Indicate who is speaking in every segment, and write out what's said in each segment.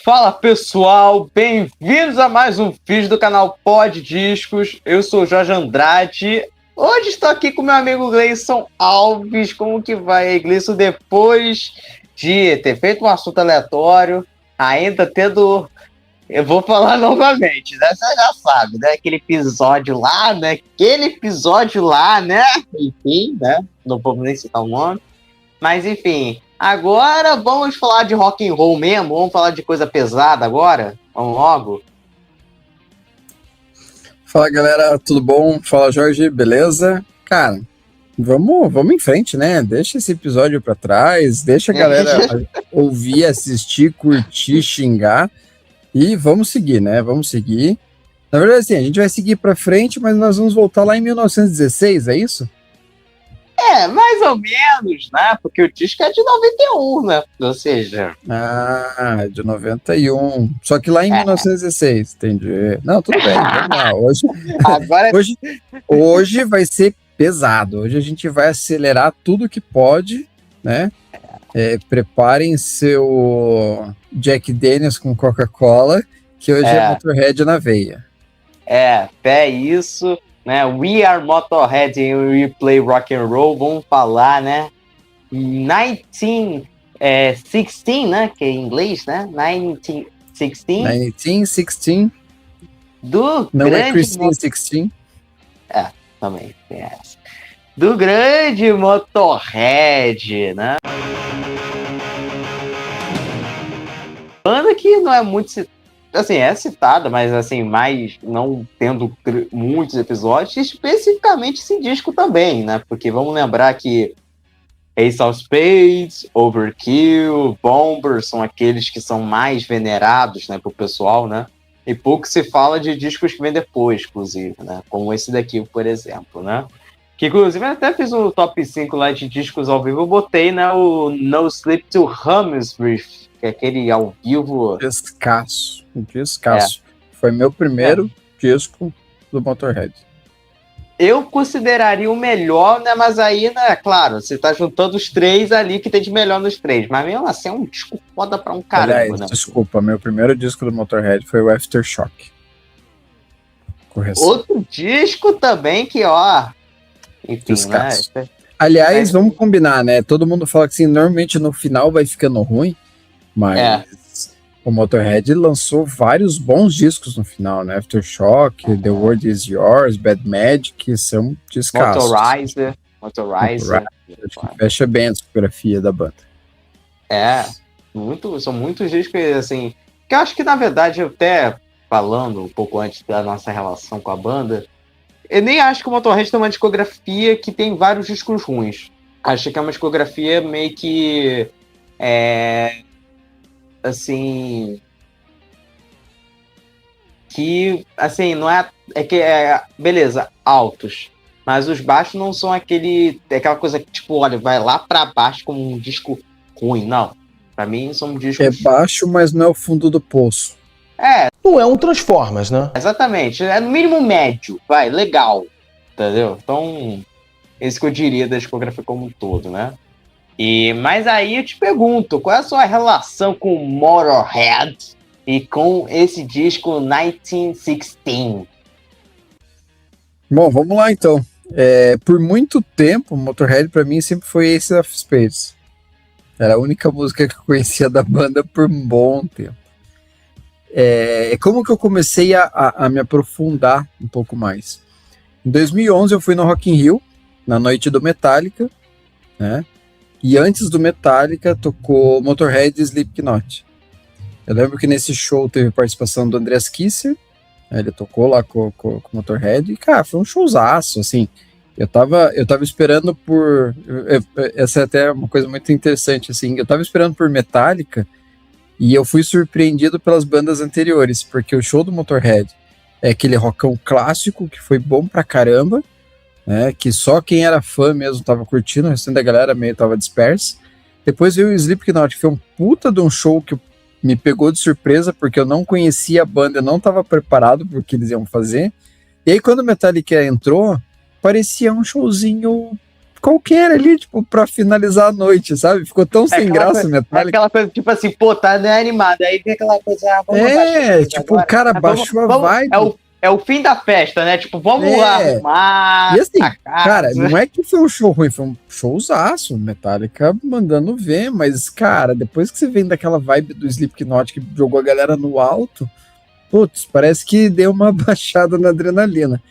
Speaker 1: Fala pessoal, bem-vindos a mais um vídeo do canal Pod Discos. Eu sou o Jorge Andrade. Hoje estou aqui com meu amigo Gleison Alves. Como que vai, Gleison? Depois de ter feito um assunto aleatório, ainda tendo... Eu vou falar novamente, né? Você já sabe, né? Aquele episódio lá, né? Enfim, né? Não vou nem citar o nome. Mas enfim, agora vamos falar de rock and roll mesmo. Vamos falar de coisa pesada agora. Vamos logo.
Speaker 2: Fala galera, tudo bom? Fala Jorge, beleza? Cara, vamos em frente, né? Deixa esse episódio pra trás, deixa a galera ouvir, assistir, curtir, xingar e vamos seguir, né? Vamos seguir. Na verdade, assim, a gente vai seguir pra frente, mas nós vamos voltar lá em 1916, é isso?
Speaker 1: Mais ou menos, né? Porque o disco é de 91, né? Ou seja...
Speaker 2: De 91. Só que lá em 1916, entendi. Não, tudo bem, vamos lá.
Speaker 1: Agora...
Speaker 2: Hoje vai ser pesado. Hoje a gente vai acelerar tudo que pode, né? Preparem seu Jack Daniels com Coca-Cola, que hoje é Motorhead na veia.
Speaker 1: Isso... Né? We are Motorhead and we play rock and roll. Vamos falar, né? 1916, né? Que é em inglês, né? 1916.
Speaker 2: 1916.
Speaker 1: Do
Speaker 2: Não
Speaker 1: grande...
Speaker 2: é Christine 16?
Speaker 1: Também tem essa. Do grande Motorhead, né? Banda que não é muito citada. Assim, é citada, mas assim, mais não tendo muitos episódios, especificamente esse disco também, né? Porque vamos lembrar que Ace of Spades, Overkill, Bomber são aqueles que são mais venerados, né, pro pessoal, né? E pouco se fala de discos que vêm depois, inclusive, né? Como esse daqui, por exemplo, né? Que, inclusive, eu até fiz um top 5 lá de discos ao vivo. Eu botei, né, o No Sleep to Hammersmith, que é aquele ao vivo...
Speaker 2: Descasso. Foi meu primeiro disco do Motorhead.
Speaker 1: Eu consideraria o melhor, né? Mas aí, né, claro, você tá juntando os três ali que tem de melhor nos três. Mas mesmo assim, é um disco foda pra um caramba,
Speaker 2: Aliás,
Speaker 1: né?
Speaker 2: Desculpa, meu primeiro disco do Motorhead foi o Aftershock. Correção.
Speaker 1: Outro disco também que, ó... Enfim,
Speaker 2: Descasso.
Speaker 1: né?
Speaker 2: Aliás, vamos combinar, né? Todo mundo fala que assim, normalmente no final vai ficando ruim, mas o Motorhead lançou vários bons discos no final, né? Aftershock, The World Is Yours, Bad Magic, são descassos.
Speaker 1: Motorizer.
Speaker 2: Acho que fecha bem a discografia da banda.
Speaker 1: São muitos discos, assim, que eu acho que, na verdade, até falando um pouco antes da nossa relação com a banda, eu nem acho que o Motorhead tem uma discografia que tem vários discos ruins. Acho que é uma discografia meio que... assim... Que, assim, não é... beleza, altos. Mas os baixos não são aquela coisa que, tipo, olha, vai lá pra baixo como um disco ruim. Não. Pra mim, são discos...
Speaker 2: É baixo, mas não é o fundo do poço.
Speaker 3: Não é um Transformers, né?
Speaker 1: Exatamente. É no mínimo médio. Vai, legal. Entendeu? Então, esse que eu diria da discografia como um todo, né? Mas aí eu te pergunto, qual é a sua relação com Motorhead e com esse disco 1916?
Speaker 2: Bom, vamos lá então. Por muito tempo, Motorhead pra mim sempre foi Ace of Spades. Era a única música que eu conhecia da banda por um bom tempo. Como que eu comecei a me aprofundar um pouco mais? Em 2011 eu fui no Rock in Rio, na noite do Metallica, né? E antes do Metallica tocou Motorhead e Slipknot. Eu lembro que nesse show teve participação do Andreas Kisser, né? Ele tocou lá com o Motorhead e, cara, foi um showzaço, assim. Eu tava esperando por... Essa é até uma coisa muito interessante, assim. Eu tava esperando por Metallica e eu fui surpreendido pelas bandas anteriores, porque o show do Motorhead é aquele rockão clássico que foi bom pra caramba, né, que só quem era fã mesmo tava curtindo, o restante da galera meio tava dispersa. Depois veio o Slipknot, que foi um puta de um show que me pegou de surpresa, porque eu não conhecia a banda, eu não tava preparado pro que eles iam fazer. E aí quando o Metallica entrou, parecia um showzinho qualquer ali, tipo, pra finalizar a noite, sabe? Ficou tão sem graça o Metallica.
Speaker 1: Aquela coisa, tipo assim, pô, tá animado. Aí vem aquela coisa, vamos baixar
Speaker 2: tipo,
Speaker 1: agora.
Speaker 2: o cara baixou a vibe.
Speaker 1: É o fim da festa, né? Tipo, vamos lá arrumar
Speaker 2: e assim,
Speaker 1: a casa.
Speaker 2: cara, não é que foi um show ruim, foi um showzaço, Metallica mandando ver, mas, cara, depois que você vem daquela vibe do Slipknot que jogou a galera no alto, putz, parece que deu uma baixada na adrenalina.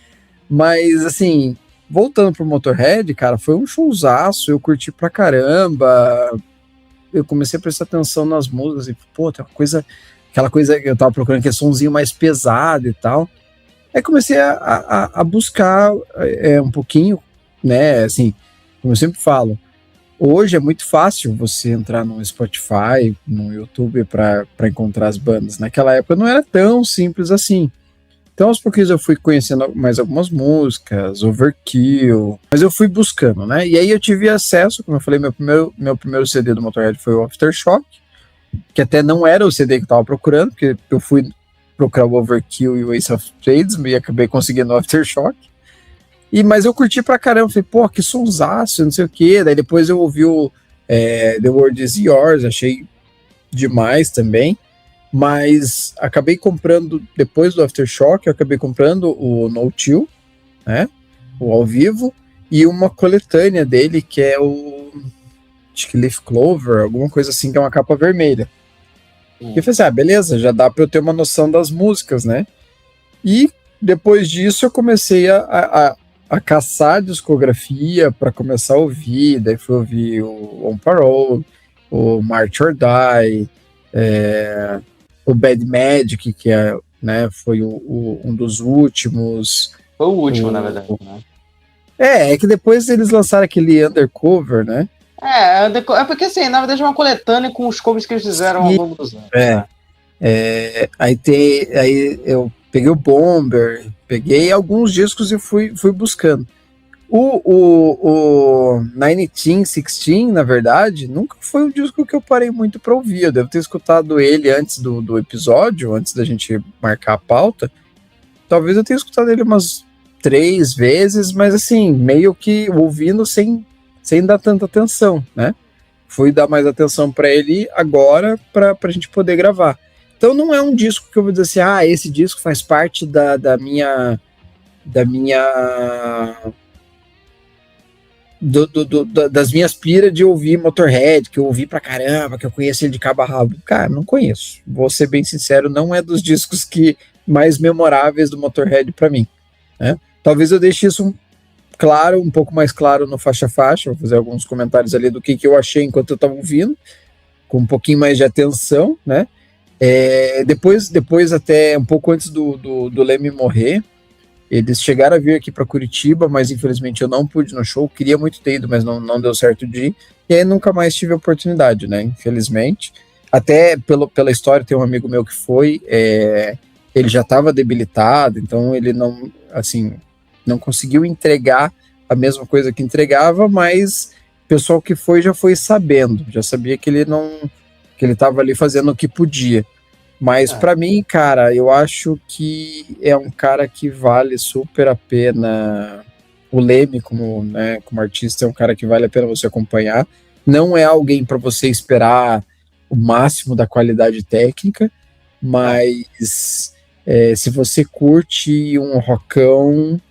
Speaker 2: Mas, assim, voltando pro Motorhead, cara, foi um showzaço, eu curti pra caramba, eu comecei a prestar atenção nas músicas, e, pô, tem uma coisa, aquela coisa que eu tava procurando, que é somzinho mais pesado e tal. Aí comecei a buscar um pouquinho, né, assim, como eu sempre falo, hoje é muito fácil você entrar no Spotify, no YouTube para encontrar as bandas. Naquela época não era tão simples assim. Então, aos pouquinhos eu fui conhecendo mais algumas músicas, Overkill, mas eu fui buscando, né? E aí eu tive acesso, como eu falei, meu primeiro CD do Motorhead foi o Aftershock, que até não era o CD que eu tava procurando, porque eu fui procurar o Overkill e o Ace of Spades e acabei conseguindo o Aftershock. Mas eu curti pra caramba, falei, pô, que sonsaço, não sei o quê. Daí depois eu ouvi o The World Is Yours, achei demais também. Mas acabei comprando, depois do Aftershock, eu acabei comprando o No Chill, né? O ao vivo, e uma coletânea dele, que é acho que Leaf Clover, alguma coisa assim, que é uma capa vermelha. E eu falei assim, beleza, já dá pra eu ter uma noção das músicas, né? E depois disso eu comecei a caçar discografia para começar a ouvir, daí fui ouvir o On Parole, o March or Die, o Bad Magic, que né, foi um dos últimos.
Speaker 1: Foi o último, na verdade. Né?
Speaker 2: É que depois eles lançaram aquele Undercover, né?
Speaker 1: É porque assim, na verdade é uma coletânea com os covers que eles fizeram ao longo dos anos.
Speaker 2: Aí eu peguei o Bomber, peguei alguns discos e fui buscando. O 1916, na verdade, nunca foi um disco que eu parei muito para ouvir. Eu devo ter escutado ele antes do episódio, antes da gente marcar a pauta. Talvez eu tenha escutado ele umas 3 vezes, mas assim, meio que ouvindo sem dar tanta atenção, né? Fui dar mais atenção para ele agora para a gente poder gravar. Então não é um disco que eu vou dizer assim, esse disco faz parte das minhas piras de ouvir Motorhead, que eu ouvi pra caramba, que eu conheço ele de cabo a rabo. Cara, não conheço. Vou ser bem sincero, não é dos discos mais memoráveis do Motorhead pra mim, né? Talvez eu deixe isso um pouco mais claro no faixa-faixa, vou fazer alguns comentários ali do que eu achei enquanto eu tava ouvindo, com um pouquinho mais de atenção, né? Depois até um pouco antes do Lemmy morrer, eles chegaram a vir aqui para Curitiba, mas infelizmente eu não pude no show, queria muito ter ido, mas não deu certo de ir, e aí nunca mais tive a oportunidade, né, infelizmente. Até pela história, tem um amigo meu que foi, ele já estava debilitado, então ele não conseguiu entregar a mesma coisa que entregava, mas o pessoal que foi já foi sabendo, já sabia que ele estava ali fazendo o que podia. Mas pra mim, cara, eu acho que é um cara que vale super a pena. O Lemmy, como artista, é um cara que vale a pena você acompanhar. Não é alguém para você esperar o máximo da qualidade técnica, mas se você curte um rockão,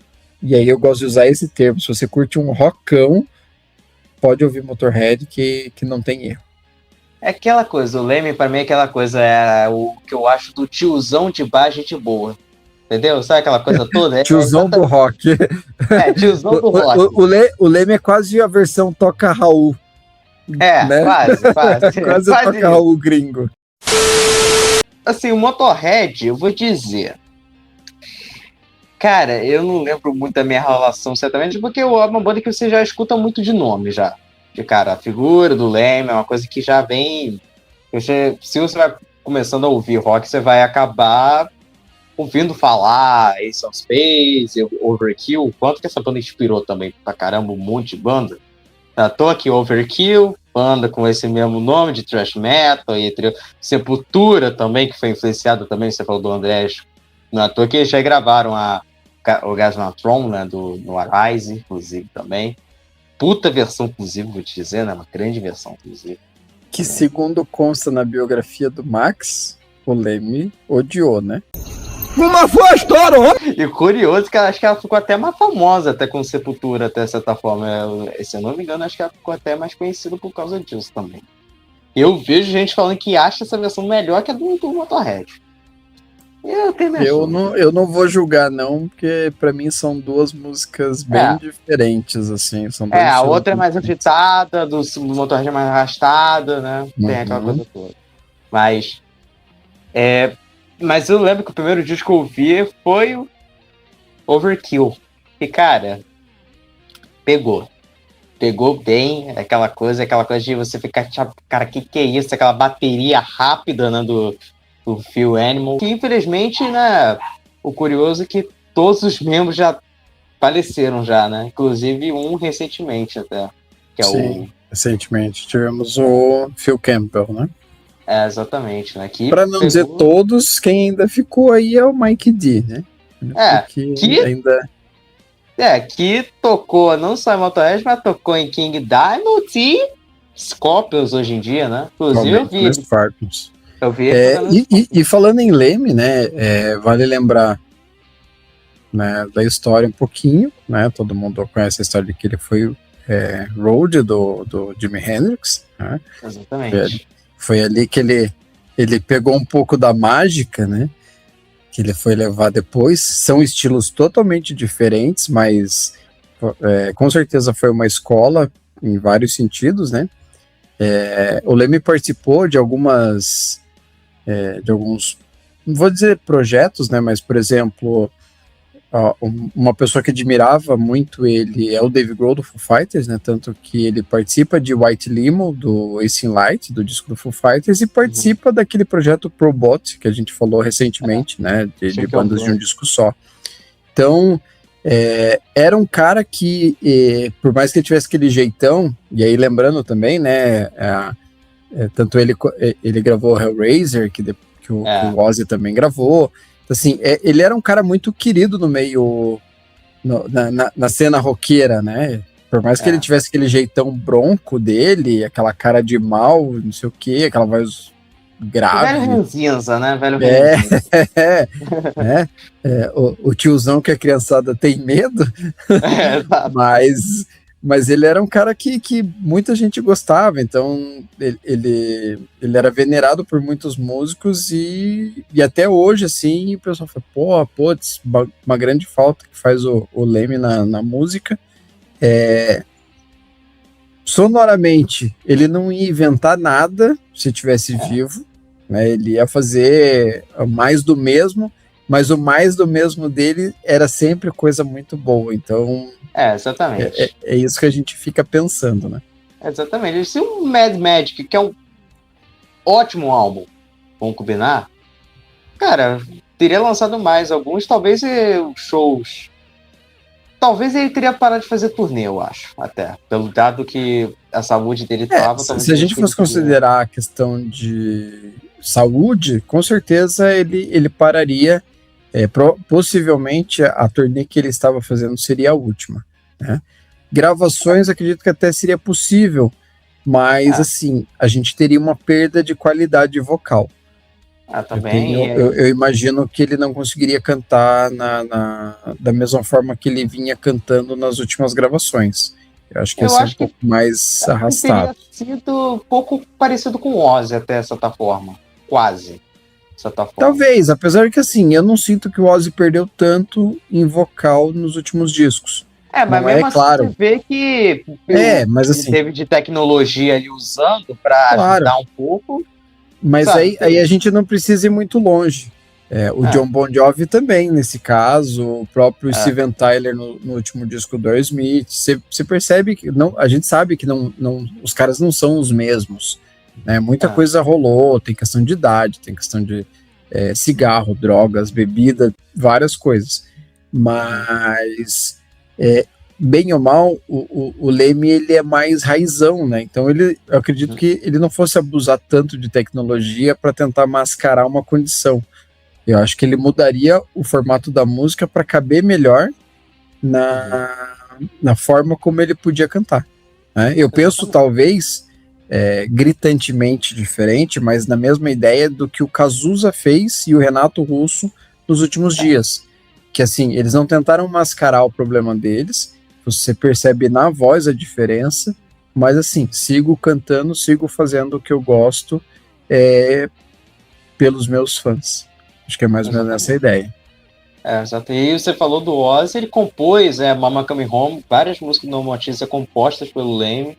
Speaker 2: e aí eu gosto de usar esse termo, se você curte um rockão, pode ouvir Motorhead que não tem erro.
Speaker 1: É aquela coisa, o Lemmy pra mim é aquela coisa, o que eu acho do tiozão de bar, gente boa. Entendeu? Sabe aquela coisa toda?
Speaker 2: Tiozão do rock.
Speaker 1: Tiozão do rock.
Speaker 2: O Lemmy é quase a versão Toca Raul. Né?
Speaker 1: Quase.
Speaker 2: Quase Toca Raul gringo.
Speaker 1: Assim, o Motorhead, eu vou dizer... Cara, eu não lembro muito da minha relação, certamente, porque é uma banda que você já escuta muito de nome, já. De cara, a figura do Lemmy é uma coisa que já vem... Se você vai começando a ouvir rock, você vai acabar ouvindo falar Ace of Spades, Overkill, o quanto que essa banda inspirou também pra caramba um monte de banda. À toa que Overkill, banda com esse mesmo nome de thrash metal, e Sepultura também, que foi influenciado também, você falou do André, não é à toa que eles já gravaram o Gasmatron, né, no Arise, inclusive, também. puta versão, inclusive, vou te dizer, né? Uma grande versão, inclusive.
Speaker 2: Que, segundo consta na biografia do Max, o Lemmy odiou, né?
Speaker 3: Como foi a história, ó?
Speaker 1: E curioso que acho que ela ficou até mais famosa até com Sepultura, até de certa forma. Se eu não me engano, acho que ela ficou até mais conhecida por causa disso também. Eu vejo gente falando que acha essa versão melhor que a do Motorhead.
Speaker 2: Eu não vou julgar, não, porque pra mim são duas músicas bem diferentes, assim. São dois
Speaker 1: a outra é
Speaker 2: estilos
Speaker 1: mais
Speaker 2: diferentes.
Speaker 1: agitada, do Motorhead é mais arrastada, né? Tem aquela coisa toda. Mas eu lembro que o primeiro disco que eu ouvi foi o Overkill. E, cara, pegou. Pegou bem aquela coisa de você ficar, cara, que é isso? Aquela bateria rápida, né, do Phil Animal. Que, infelizmente, né, o curioso é que todos os membros já faleceram já, né? Inclusive um recentemente até. Que é
Speaker 2: Sim, recentemente. Tivemos o Phil Campbell, né?
Speaker 1: Exatamente, né?
Speaker 2: Para não dizer todos, quem ainda ficou aí é o Mike D, né?
Speaker 1: Que tocou não só em Motorhead, mas tocou em King Diamond e Scorpions hoje em dia, né? Inclusive eu vi.
Speaker 2: E falando em Lemmy, né? Vale lembrar, né, da história um pouquinho, né? Todo mundo conhece a história de que ele foi road do Jimi Hendrix, né?
Speaker 1: Exatamente.
Speaker 2: Foi ali que ele pegou um pouco da mágica, né? Que ele foi levar depois. São estilos totalmente diferentes, mas com certeza foi uma escola em vários sentidos, né? O Lemmy participou de alguns, não vou dizer projetos, né? Mas, por exemplo, uma pessoa que admirava muito ele é o Dave Grohl do Foo Fighters, né? Tanto que ele participa de White Limo, do Ace in Light, do disco do Foo Fighters, e participa daquele projeto Probot, que a gente falou recentemente, né? De bandas de um disco só. Então, era um cara que, por mais que ele tivesse aquele jeitão, e aí lembrando também, né? Tanto ele gravou Hellraiser, que o Ozzy também gravou. Assim, ele era um cara muito querido no meio, na cena roqueira, né? Por mais que ele tivesse aquele jeitão bronco dele, aquela cara de mal, não sei o quê, aquela voz grave.
Speaker 1: Velho ranzinza, né? Velho
Speaker 2: o tiozão que a criançada tem medo. Mas ele era um cara que muita gente gostava, então ele era venerado por muitos músicos e até hoje, assim, o pessoal fala, putz, uma grande falta que faz o Lemmy na música. Sonoramente, ele não ia inventar nada se estivesse vivo, né? Ele ia fazer mais do mesmo, mas o mais do mesmo dele era sempre coisa muito boa, então...
Speaker 1: exatamente.
Speaker 2: É isso que a gente fica pensando, né?
Speaker 1: Exatamente. Se o Mad Magic, que é um ótimo álbum, vamos combinar, cara, teria lançado mais alguns, talvez shows. Talvez ele teria parado de fazer turnê, eu acho, até. Pelo dado que a saúde dele estava...
Speaker 2: Se a gente fosse considerar a questão de saúde, com certeza ele pararia. Possivelmente a turnê que ele estava fazendo seria a última, né? Gravações, acredito que até seria possível, mas assim, a gente teria uma perda de qualidade vocal.
Speaker 1: Também.
Speaker 2: Eu imagino que ele não conseguiria cantar da mesma forma que ele vinha cantando nas últimas gravações. Eu acho que ia ser um pouco mais arrastado.
Speaker 1: Teria sido um pouco parecido com o Ozzy, até de certa forma. Quase.
Speaker 2: Talvez, apesar que assim, eu não sinto que o Ozzy perdeu tanto em vocal nos últimos discos.
Speaker 1: Mas mesmo assim,
Speaker 2: claro.
Speaker 1: Você vê que
Speaker 2: mas assim,
Speaker 1: teve de tecnologia ali usando para ajudar um pouco.
Speaker 2: Mas aí a gente não precisa ir muito longe. O John Bon Jovi também, nesse caso, o próprio Steven Tyler no último disco do Aerosmith. Você percebe que a gente sabe que os caras não são os mesmos. Né? Muita coisa rolou, tem questão de idade, tem questão de cigarro, drogas, bebida, várias coisas. Mas, bem ou mal, o Lemmy ele é mais raizão, né? Então eu acredito que ele não fosse abusar tanto de tecnologia para tentar mascarar uma condição. Eu acho que ele mudaria o formato da música para caber melhor na forma como ele podia cantar, né? Eu penso, talvez, gritantemente diferente, mas na mesma ideia do que o Cazuza fez e o Renato Russo nos últimos dias. Que, assim, eles não tentaram mascarar o problema deles, você percebe na voz a diferença, mas, assim, sigo cantando, sigo fazendo o que eu gosto pelos meus fãs. Acho que é mais ou menos essa a ideia.
Speaker 1: Exato. E você falou do Ozzy, ele compôs Mama Come Home, várias músicas do No More Tears compostas pelo Leme,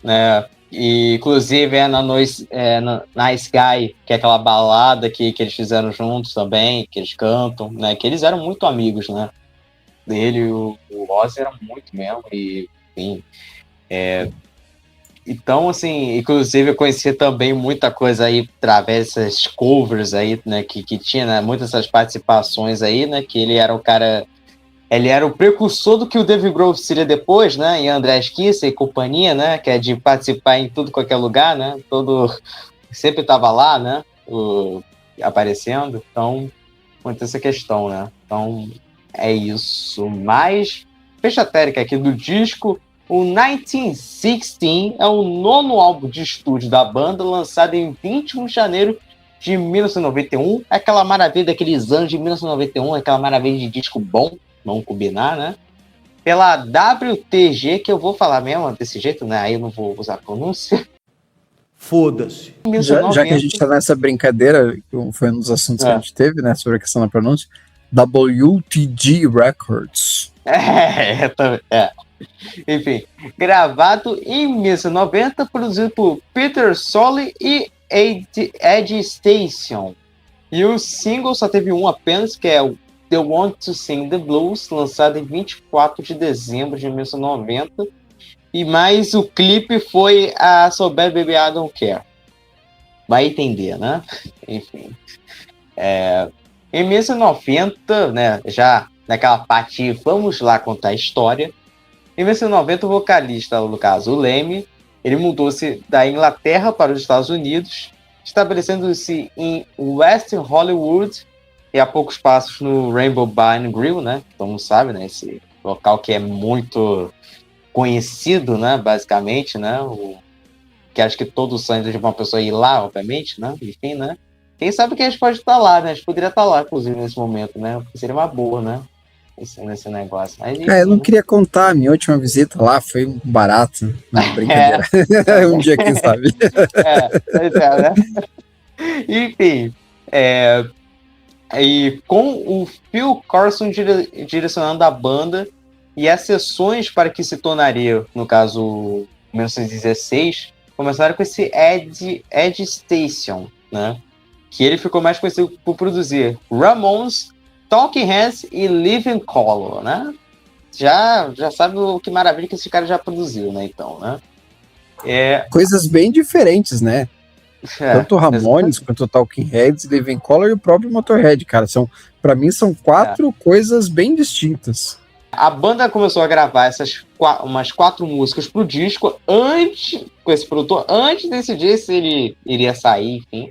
Speaker 1: né? E, inclusive, na Nice Guy, que é aquela balada que eles fizeram juntos também, que eles cantam, né? Que eles eram muito amigos, né? Dele e o Ozzy era muito mesmo, e enfim. Então, assim, inclusive eu conheci também muita coisa aí através dessas covers aí, né? Que tinha, né, muitas dessas participações aí, né? Que ele era o cara. Ele era o precursor do que o Dave Grohl seria depois, né? E André Esquissa e companhia, né? Que é de participar em tudo qualquer lugar, né? Sempre estava lá, né? Aparecendo. Então, muita essa questão, né? Então, é isso. Mas, fecha a térica aqui do disco. O 1916 é o 9º álbum de estúdio da banda, lançado em 21 de janeiro de 1991. É aquela maravilha daqueles anos de 1991, aquela maravilha de disco bom. Vamos combinar, né? Pela WTG, que eu vou falar mesmo desse jeito, né? Aí eu não vou usar a pronúncia.
Speaker 3: Foda-se.
Speaker 2: Já que a gente tá nessa brincadeira, foi um dos assuntos que a gente teve, né? Sobre a questão da pronúncia. WTG Records.
Speaker 1: Enfim, gravado em 1990, produzido por Peter Solly e Ed Station. E o single só teve um apenas, que é o The Want to Sing the Blues, lançado em 24 de dezembro de 1990. E mais o clipe foi a So Bad Baby I Don't Care. Vai entender, né? Enfim. Em 1990, né, já naquela parte, vamos lá contar a história. Em 1990, o vocalista, no caso o Leme, ele mudou-se da Inglaterra para os Estados Unidos, estabelecendo-se em West Hollywood, e a poucos passos no Rainbow Bar and Grill, né? Todo mundo sabe, né? Esse local que é muito conhecido, né? Basicamente, né? Que acho que todo sonho de uma pessoa ir lá, obviamente, né? Enfim, né? Quem sabe que a gente pode estar lá, né? A gente poderia estar lá, inclusive, nesse momento, né? Porque seria uma boa, né? Nesse negócio. Mas, enfim,
Speaker 2: eu não queria contar, a minha última visita lá foi um barato. Não, brincadeira. Um dia, quem sabe.
Speaker 1: Pois é, né? Enfim, e com o Phil Carson direcionando a banda e as sessões para que se tornaria, no caso, 1916, começaram com esse Ed Station, né? Que ele ficou mais conhecido por produzir Ramones, Talking Heads e Living Colour, né? Já sabe o que maravilha que esse cara já produziu, né? Então, né?
Speaker 2: Coisas bem diferentes, né? Tanto Ramones quanto Talking Heads, Living Colour e o próprio Motorhead, cara. Pra mim são 4 coisas bem distintas.
Speaker 1: A banda começou a gravar umas 4 músicas pro disco com esse produtor, antes de decidir se ele iria sair, enfim.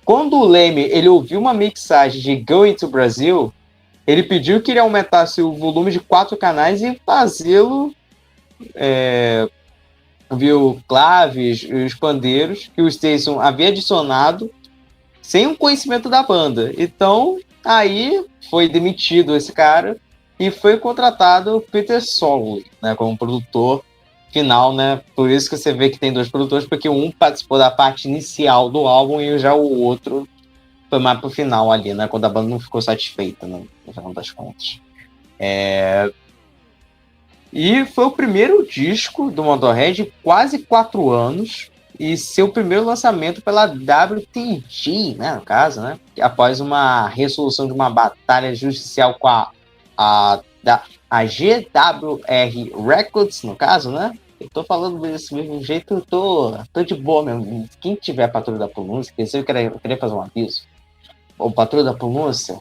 Speaker 1: Quando o Leme ele ouviu uma mixagem de Going to Brazil, ele pediu que ele aumentasse o volume de 4 canais e fazê-lo viu claves e os pandeiros que o Station havia adicionado sem o conhecimento da banda. Então, aí foi demitido esse cara e foi contratado o Peter Solly, né, como produtor final, né? Por isso que você vê que tem 2 produtores, porque um participou da parte inicial do álbum e já o outro foi mais pro final ali, né? Quando a banda não ficou satisfeita, né, no final das contas. E foi o primeiro disco do Motorhead em quase 4 anos e seu primeiro lançamento pela WTG, né, no caso, né, após uma resolução de uma batalha judicial com a GWR Records, no caso, né. Eu tô falando desse mesmo jeito, eu tô de boa mesmo. Quem tiver patrulha da pronúncia, eu queria fazer um aviso. O patrulha da pronúncia,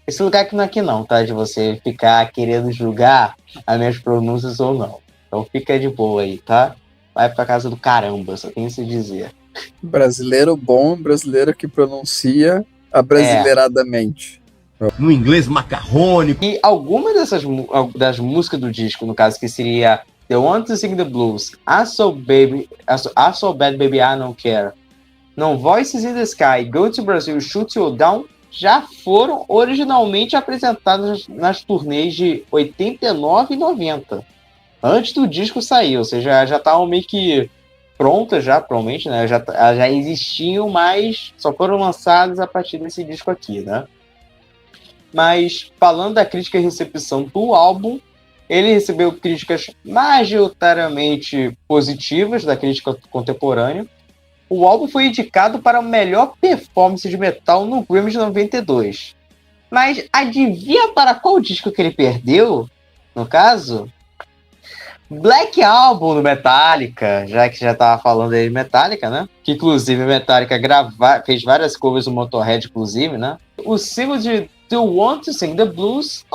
Speaker 1: esse lugar aqui não é aqui não, tá? De você ficar querendo julgar as minhas pronúncias ou não. Então fica de boa aí, tá? Vai pra casa do caramba, só tenho isso a dizer.
Speaker 2: Brasileiro bom, brasileiro que pronuncia abrasileiradamente.
Speaker 3: No inglês macarrônico.
Speaker 1: E algumas das músicas do disco, no caso, que seria The Want to Sing the Blues, I So Bad Baby I Don't Care, No Voices in the Sky, Go to Brazil, Shoot You Down, já foram originalmente apresentadas nas turnês de 89 e 90, antes do disco sair, ou seja, já estavam meio que prontas já, provavelmente, né? Já existiam, mas só foram lançadas a partir desse disco aqui, né? Mas falando da crítica e recepção do álbum, ele recebeu críticas majoritariamente positivas da crítica contemporânea. O álbum foi indicado para a melhor performance de metal no Grammy de 92. Mas adivinha para qual disco que ele perdeu, no caso? Black Album do Metallica, já que já estava falando aí de Metallica, né? Que inclusive Metallica fez várias covers do Motorhead, inclusive, né? O single de The Want to Sing the Blues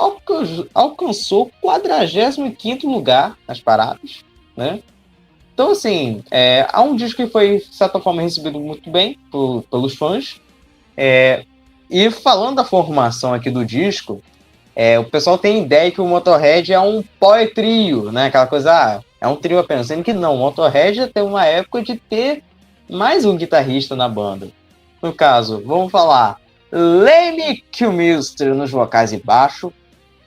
Speaker 1: alcançou o 45º lugar nas paradas, né? Então, assim, é um disco que foi, de certa forma, recebido muito bem pelos fãs. E falando da formação aqui do disco, o pessoal tem ideia que o Motorhead é um power trio, né? Aquela coisa, é um trio apenas. Sendo que não, o Motorhead tem uma época de ter mais um guitarrista na banda. No caso, vamos falar Lemmy Kilmister nos vocais e baixo,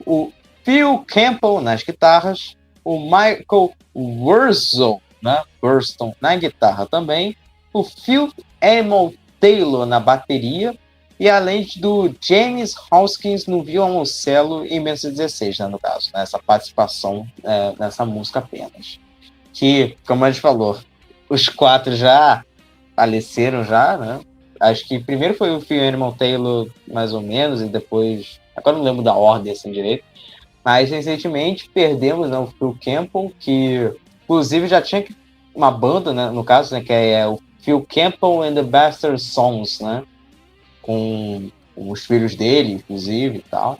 Speaker 1: o Phil Campbell nas guitarras, o Michael Wurston, né? Wurston na guitarra também, o Phil Animal Taylor na bateria, e além do James Hawkins no violoncelo em 1916, né, no caso, né, essa participação nessa música apenas. Que, como a gente falou, os 4 já faleceram já, né? Acho que primeiro foi o Phil Animal Taylor, mais ou menos, e depois... Agora não lembro da ordem, assim, direito. Mas, recentemente, perdemos, né, o Phil Campbell, que, inclusive, já tinha uma banda, né, no caso, né, que é o Phil Campbell and the Bastard Sons, né? Com os filhos dele, inclusive, e tal.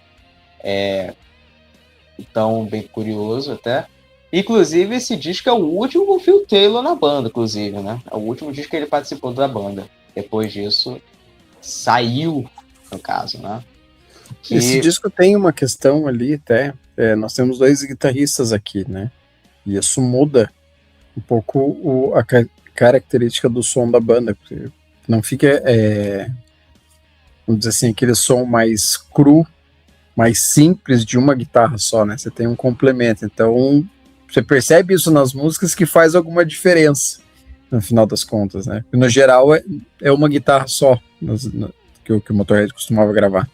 Speaker 1: Então, bem curioso até. Inclusive, esse disco é o último com o Phil Taylor na banda, inclusive, né? É o último disco que ele participou da banda. Depois disso, saiu, no caso, né?
Speaker 2: Esse disco tem uma questão ali, até. Nós temos 2 guitarristas aqui, né? E isso muda um pouco a característica do som da banda. Porque não fica, vamos dizer assim, aquele som mais cru, mais simples de uma guitarra só, né? Você tem um complemento. Então, você percebe isso nas músicas que faz alguma diferença, no final das contas, né? No geral, é uma guitarra só que o Motorhead costumava gravar.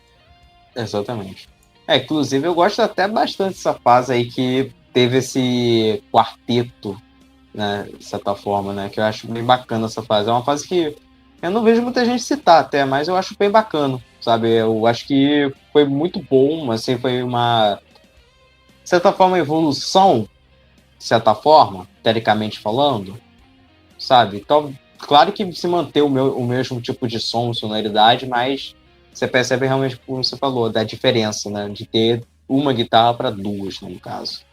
Speaker 1: Exatamente. Inclusive, eu gosto até bastante dessa fase aí que teve esse quarteto, né? De certa forma, né? Que eu acho bem bacana essa fase. É uma fase que eu não vejo muita gente citar até, mas eu acho bem bacana, sabe? Eu acho que foi muito bom, assim, foi uma, de certa forma, evolução, de certa forma, teoricamente falando, sabe? Então, claro que se manter o mesmo tipo de som, sonoridade, mas você percebe realmente, como você falou, da diferença, né? De ter uma guitarra para 2, no caso.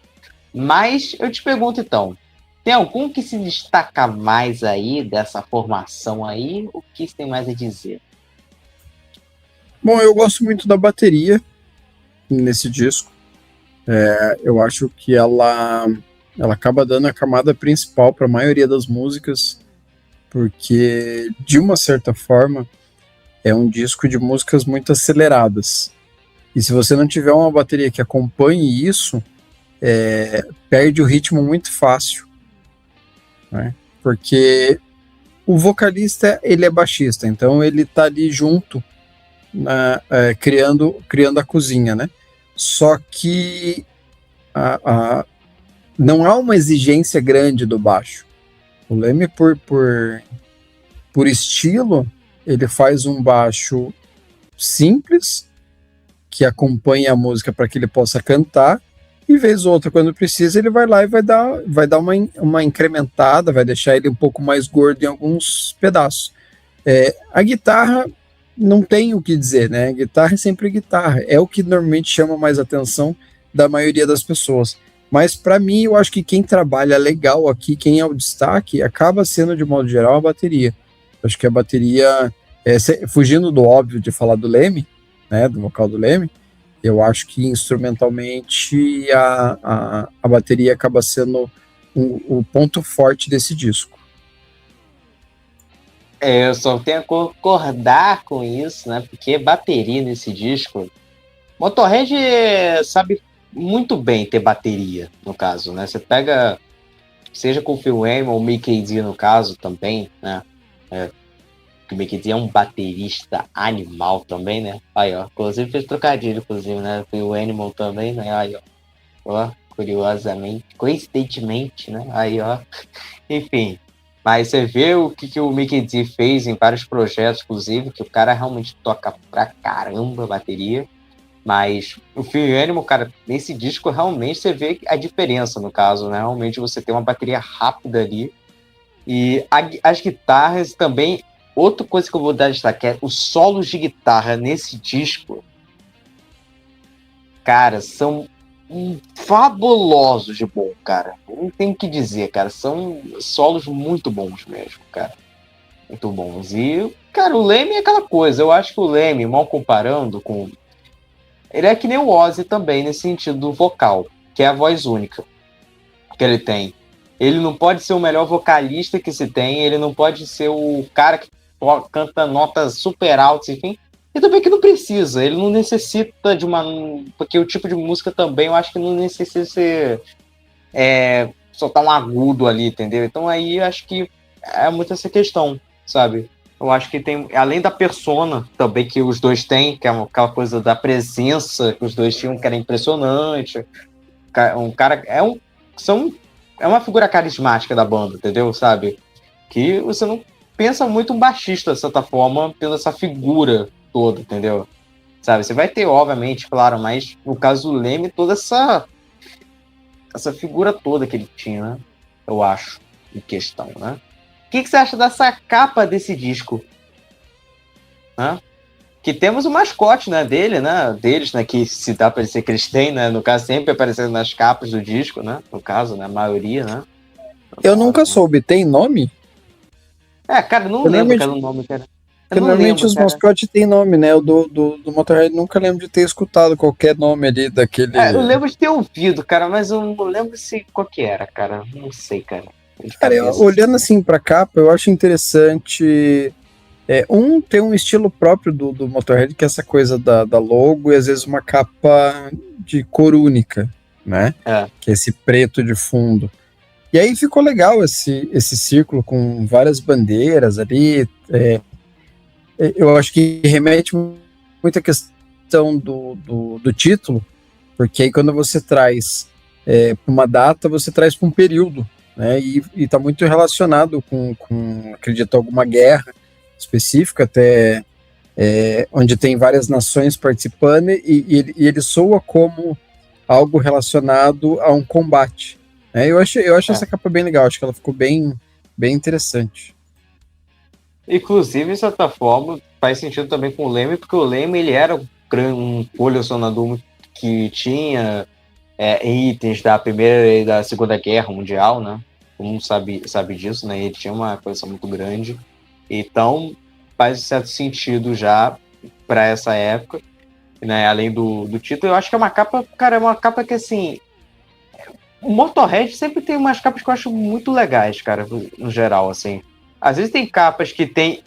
Speaker 1: Mas eu te pergunto, então, tem algum que se destaca mais aí dessa formação aí? O que você tem mais a dizer?
Speaker 2: Bom, eu gosto muito da bateria nesse disco. Eu acho que ela acaba dando a camada principal para a maioria das músicas, porque, de uma certa forma, é um disco de músicas muito aceleradas. E se você não tiver uma bateria que acompanhe isso, perde o ritmo muito fácil, né? Porque o vocalista, ele é baixista, então ele tá ali junto, criando a cozinha, né? Só que não há uma exigência grande do baixo. O Lemmy, por estilo, ele faz um baixo simples, que acompanha a música para que ele possa cantar, e vez ou outra, quando precisa, ele vai lá e vai dar uma incrementada, vai deixar ele um pouco mais gordo em alguns pedaços. A guitarra não tem o que dizer, né? A guitarra é sempre guitarra, é o que normalmente chama mais atenção da maioria das pessoas. Mas para mim, eu acho que quem trabalha legal aqui, quem é o destaque, acaba sendo, de modo geral, a bateria. Eu acho que a bateria, fugindo do óbvio de falar do Lemmy, né, do vocal do Leme, eu acho que instrumentalmente a bateria acaba sendo o ponto forte desse disco.
Speaker 1: Eu só tenho a concordar com isso, né? Porque bateria nesse disco. Motorhead sabe muito bem ter bateria, no caso, né? Você pega, seja com o Phil Wayman ou o Mikkey D no caso também, né? O Mikkey D é um baterista animal também, né? Aí, ó. Inclusive fez trocadilho, inclusive, né? O Animal também, né? Aí, ó. Ó, curiosamente, coincidentemente, né? Aí, ó. Enfim. Mas você vê o que o Mikkey D fez em vários projetos, inclusive, que o cara realmente toca pra caramba a bateria. Mas o Phil Animal, cara, nesse disco realmente você vê a diferença, no caso, né? Realmente você tem uma bateria rápida ali. E as guitarras também, outra coisa que eu vou dar destaque é os solos de guitarra nesse disco, cara, são fabulosos de bom, cara. Não tem o que dizer, cara. São solos muito bons mesmo, cara. Muito bons. E, cara, o Leme é aquela coisa. Eu acho que o Leme, mal comparando com... Ele é que nem o Ozzy também, nesse sentido do vocal, que é a voz única que ele tem. Ele não pode ser o melhor vocalista que se tem, ele não pode ser o cara que canta notas super altas, enfim. E também que não precisa, ele não necessita de uma... Porque o tipo de música também, eu acho que não necessita ser... soltar um agudo ali, entendeu? Então aí eu acho que é muito essa questão, sabe? Eu acho que tem, além da persona também que os dois têm, que é aquela coisa da presença que os dois tinham, que era impressionante. Um cara é uma figura carismática da banda, entendeu? Sabe? Que você não pensa muito um baixista, de certa forma, pela essa figura toda, entendeu? Sabe? Você vai ter, obviamente, claro, mas no caso do Leme, toda essa figura toda que ele tinha, né? Eu acho, em questão, né? O que você acha dessa capa desse disco? Né? Que temos o mascote, né, deles, né, que se dá para dizer que eles têm, né, no caso, sempre aparecendo nas capas do disco, né, no caso, né, a maioria, né.
Speaker 2: Eu nunca soube, tem nome?
Speaker 1: Cara, não lembro cada nome, cara.
Speaker 2: Porque normalmente os mascotes têm nome, né? O do Motorhead nunca lembro de ter escutado qualquer nome ali daquele...
Speaker 1: Eu lembro de ter ouvido, cara, mas eu não lembro qual que era, cara. Não sei, cara.
Speaker 2: Cara, olhando assim pra capa, eu acho interessante... tem um estilo próprio do Motorhead, que é essa coisa da logo, e às vezes uma capa de cor única, né? Que é esse preto de fundo. E aí ficou legal esse círculo com várias bandeiras ali. Eu acho que remete muito à questão do título, porque aí quando você traz uma data, você traz para um período, né? E está muito relacionado com, acredito, alguma guerra específica, até onde tem várias nações participando, e ele soa como algo relacionado a um combate. Eu acho essa capa bem legal, acho que ela ficou bem interessante.
Speaker 1: Inclusive, de certa forma, faz sentido também com o Leme, porque o Leme ele era um colecionador que tinha itens da Primeira e da Segunda Guerra Mundial, né? Todo mundo sabe disso, né? Ele tinha uma coleção muito grande. Então, faz certo sentido já para essa época, né? Além do título, eu acho que é uma capa, cara, é uma capa que, assim... O Motorhead sempre tem umas capas que eu acho muito legais, cara, no geral, assim. Às vezes tem capas que tem,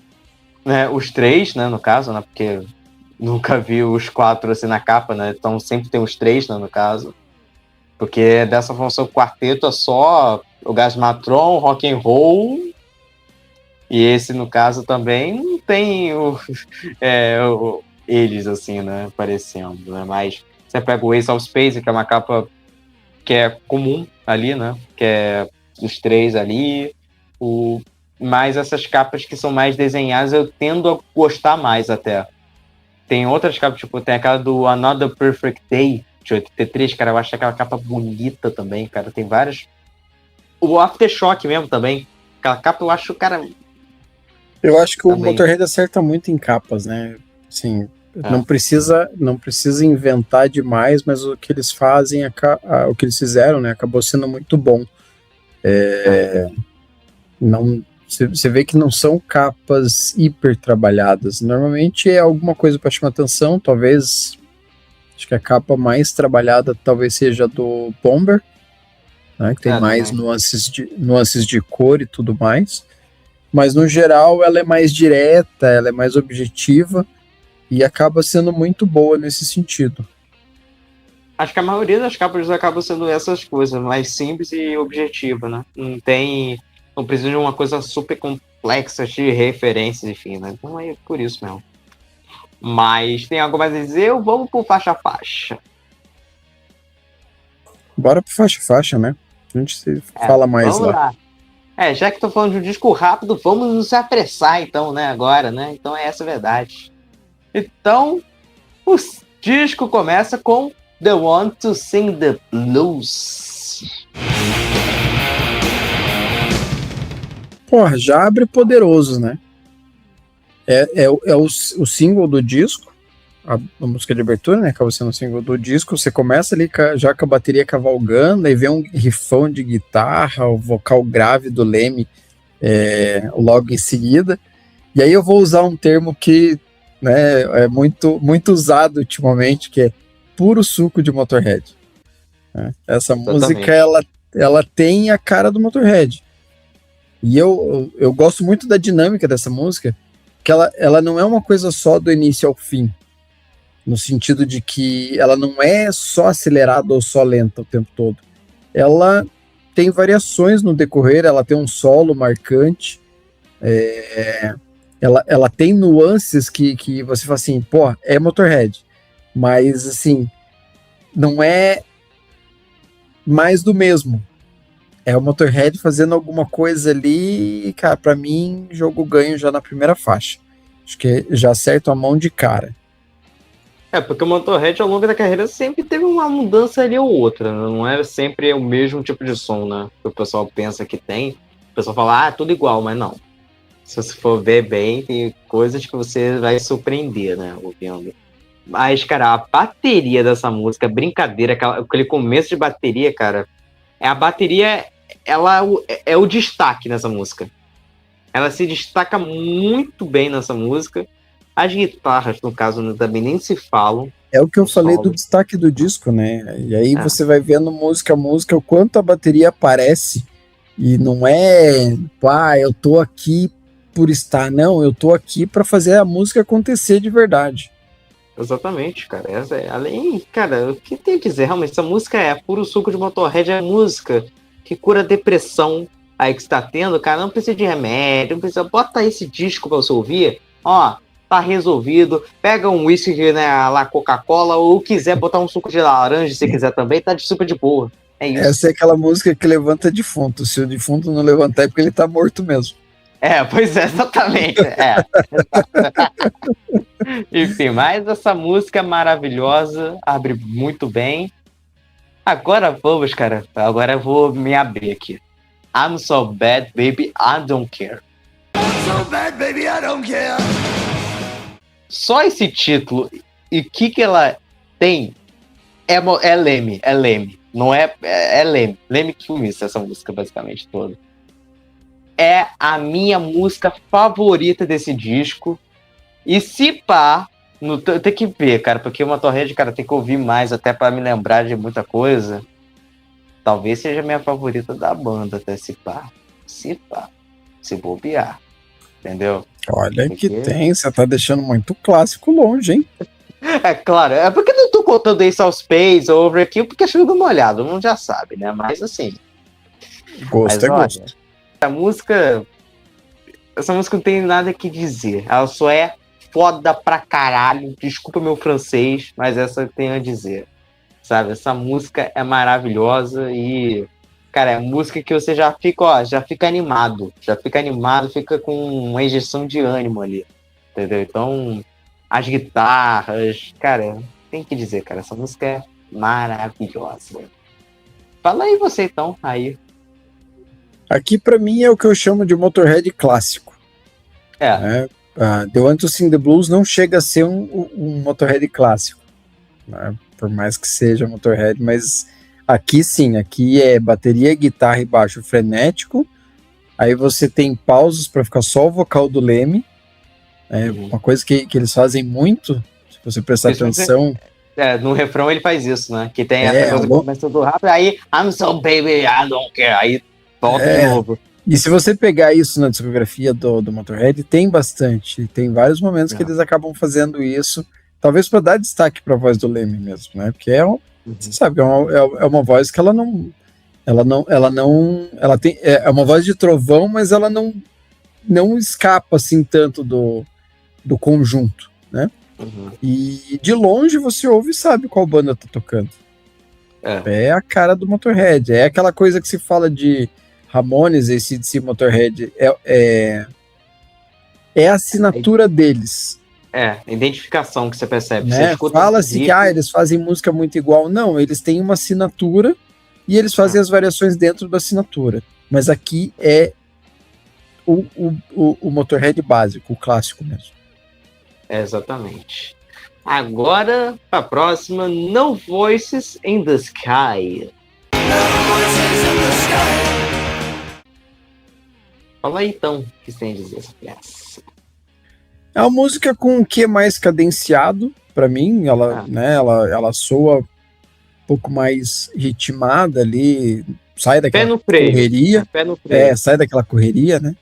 Speaker 1: né, os três, né, no caso, né, porque nunca vi os quatro assim na capa, né, então sempre tem os três, né, no caso. Porque dessa função quarteto é só o Gasmatron, Rock and Roll, e esse, no caso, também não tem eles, assim, né, aparecendo, né, mas você pega o Ace of Space, que é uma capa que é comum ali, né, que é os três ali, mas essas capas que são mais desenhadas eu tendo a gostar mais até. Tem outras capas, tipo, tem aquela do Another Perfect Day, de 83, cara, eu acho aquela capa bonita também, cara, tem várias. O Aftershock mesmo também, aquela capa eu acho, cara...
Speaker 2: Eu acho que também. O Motorhead acerta muito em capas, né, assim, não precisa inventar demais, mas o que eles fazem, o que eles fizeram, né, acabou sendo muito bom. Você vê que não são capas hiper trabalhadas. Normalmente é alguma coisa para chamar atenção, talvez. Acho que a capa mais trabalhada talvez seja a do Bomber, né, que tem mais nuances de cor e tudo mais. Mas no geral ela é mais direta, ela é mais objetiva e acaba sendo muito boa nesse sentido.
Speaker 1: Acho que a maioria das capas acaba sendo essas coisas, mais simples e objetiva, né? Não precisa de uma coisa super complexa de referências, enfim, né? Então é por isso mesmo. Mas tem algo mais a dizer ou vamos pro faixa a faixa?
Speaker 2: Bora pro faixa a faixa, né? A gente fala mais lá.
Speaker 1: Já que tô falando de um disco rápido, vamos nos apressar então, né, agora, né? Então é essa a verdade. Então, o disco começa com The One to Sing the Blues.
Speaker 2: Porra, já abre poderoso, né? É o single do disco, a música de abertura, né? Acaba sendo o single do disco. Você começa ali já com a bateria cavalgando, aí vem um rifão de guitarra, o vocal grave do Lemmy logo em seguida. E aí eu vou usar um termo que, né, é muito, muito usado ultimamente, que é puro suco de Motorhead. Né? Essa música, ela tem a cara do Motorhead. E eu gosto muito da dinâmica dessa música, que ela não é uma coisa só do início ao fim, no sentido de que ela não é só acelerada ou só lenta o tempo todo. Ela tem variações no decorrer, ela tem um solo marcante, ela tem nuances que você fala assim, pô, é Motorhead, mas assim, não é mais do mesmo. É o Motorhead fazendo alguma coisa ali, cara, pra mim, jogo ganho já na primeira faixa. Acho que já acerto a mão de cara.
Speaker 1: Porque o Motorhead ao longo da carreira sempre teve uma mudança ali ou outra, né? Não é sempre o mesmo tipo de som, né? Que o pessoal pensa que tem. O pessoal fala, tudo igual, mas não. Se você for ver bem, tem coisas que você vai surpreender, né, ouvindo. Mas, cara, a bateria dessa música, brincadeira, aquele começo de bateria, cara, a bateria, ela é o destaque nessa música. Ela se destaca muito bem nessa música. As guitarras, no caso, também nem se falam.
Speaker 2: É o que eu falei do destaque do disco, né? E aí você vai vendo música a música, o quanto a bateria aparece. E não é, eu tô aqui por estar. Não, eu tô aqui para fazer a música acontecer de verdade.
Speaker 1: Exatamente, cara. Além, cara, o que tem a dizer? Realmente, essa música é puro suco de Motorhead, é música que cura a depressão aí que você tá tendo, cara. Não precisa de remédio, não precisa. Bota esse disco pra você ouvir, ó, tá resolvido. Pega um whisky, né, lá Coca-Cola, ou quiser botar um suco de laranja, se quiser também, tá super de boa. É isso.
Speaker 2: Essa é aquela música que levanta defunto. Se o defunto não levantar é porque ele tá morto mesmo.
Speaker 1: Pois é, exatamente. Enfim, mas essa música é maravilhosa, abre muito bem. Agora vamos, cara. Agora eu vou me abrir aqui. I'm so bad, baby, I don't care. I'm so bad, baby, I don't care. Só esse título e o que ela tem é Lemmy, não é Lemmy. Lemmy Kilmister, essa música basicamente toda. É a minha música favorita desse disco. E se pá, tem que ver, cara, porque o Motorhead, cara, tem que ouvir mais até pra me lembrar de muita coisa. Talvez seja a minha favorita da banda, até se pá. Se bobear. Entendeu?
Speaker 2: Olha porque... que tem, você tá deixando muito clássico longe, hein?
Speaker 1: É claro, é porque não tô contando Ace of Space ou Overkill, porque chuva molhado, não já sabe, né? Mas assim.
Speaker 2: Gosto.
Speaker 1: Essa música não tem nada que dizer. Ela só é foda pra caralho. Desculpa meu francês, mas essa eu tenho a dizer. Sabe? Essa música é maravilhosa e, cara, é música que você já fica animado. Fica com uma injeção de ânimo ali. Entendeu? Então, as guitarras, cara, tem que dizer, cara, essa música é maravilhosa. Fala aí você, então, aí.
Speaker 2: Aqui, pra mim, é o que eu chamo de Motorhead clássico. The One to Sing the Blues não chega a ser um Motorhead clássico, né? Por mais que seja Motorhead, mas aqui sim, aqui é bateria, guitarra e baixo frenético, Aí você tem pausas para ficar só o vocal do Leme. Uma coisa que eles fazem muito, se você prestar atenção.
Speaker 1: No refrão ele faz isso, né? Que tem essa coisa que
Speaker 2: bom.
Speaker 1: começa tudo rápido, aí I'm so baby, I don't care. Aí volta de novo.
Speaker 2: E se você pegar isso na discografia do Motorhead, tem bastante. Tem vários momentos que eles acabam fazendo isso, talvez para dar destaque para a voz do Leme mesmo, né? Porque você sabe, é uma voz que ela tem, é uma voz de trovão, mas ela não escapa assim tanto do conjunto, né? E de longe você ouve e sabe qual banda tá tocando. É a cara do Motorhead. É aquela coisa que se fala de Ramones, AC/DC, Motorhead. É a assinatura deles.
Speaker 1: A identificação que você percebe.
Speaker 2: Né? Fala-se que eles fazem música muito igual. Não, eles têm uma assinatura e eles fazem as variações dentro da assinatura. Mas aqui é o Motorhead básico, o clássico mesmo.
Speaker 1: Exatamente. Agora, a próxima, No Voices in the Sky. Fala aí, então, o que você tem a dizer sobre essa?
Speaker 2: É uma música com o que mais cadenciado, para mim, ela soa um pouco mais ritmada ali, sai daquela correria. Sai daquela correria, né?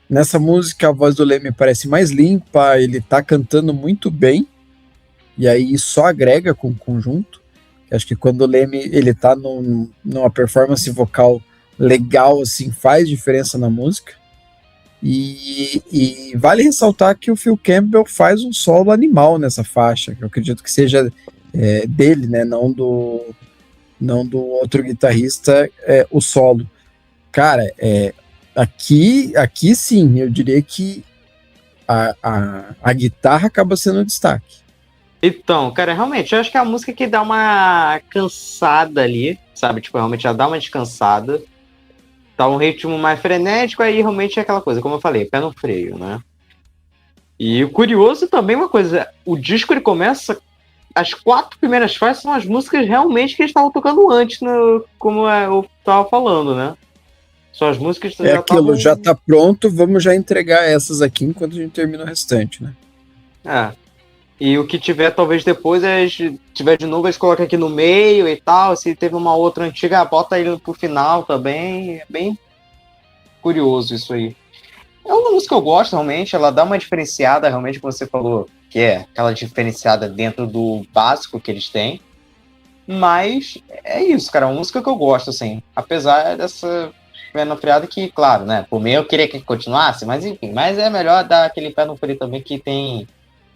Speaker 2: Nessa música, a voz do Leme parece mais limpa, ele tá cantando muito bem, e aí só agrega com o conjunto. Acho que quando o Leme ele tá numa performance vocal legal, assim, faz diferença na música. E vale ressaltar que o Phil Campbell faz um solo animal nessa faixa, que eu acredito que seja dele, né, não do outro guitarrista, o solo. Cara, Aqui sim, eu diria que a guitarra acaba sendo o destaque.
Speaker 1: Então, cara, realmente, eu acho que é a música que dá uma cansada ali, sabe? Tipo, realmente já dá uma descansada. Tá um ritmo mais frenético, aí realmente é aquela coisa, como eu falei, pé no freio, né? E o curioso também, uma coisa, o disco ele começa, as 4 primeiras faixas são as músicas realmente que eles estavam tocando antes, como eu tava falando, né? São as músicas que
Speaker 2: já tá pronto, vamos já entregar essas aqui enquanto a gente termina o restante, né?
Speaker 1: E o que tiver, talvez depois, tiver de novo, eles colocam aqui no meio e tal. Se teve uma outra antiga, bota ele pro final também. É bem curioso isso aí. É uma música que eu gosto, realmente. Ela dá uma diferenciada, realmente, como você falou, que é aquela diferenciada dentro do básico que eles têm. Mas é isso, cara. É uma música que eu gosto, assim. Apesar dessa pé no freado que, claro, né? Por mim eu queria que continuasse, mas enfim. Mas é melhor dar aquele pé no freio também que tem...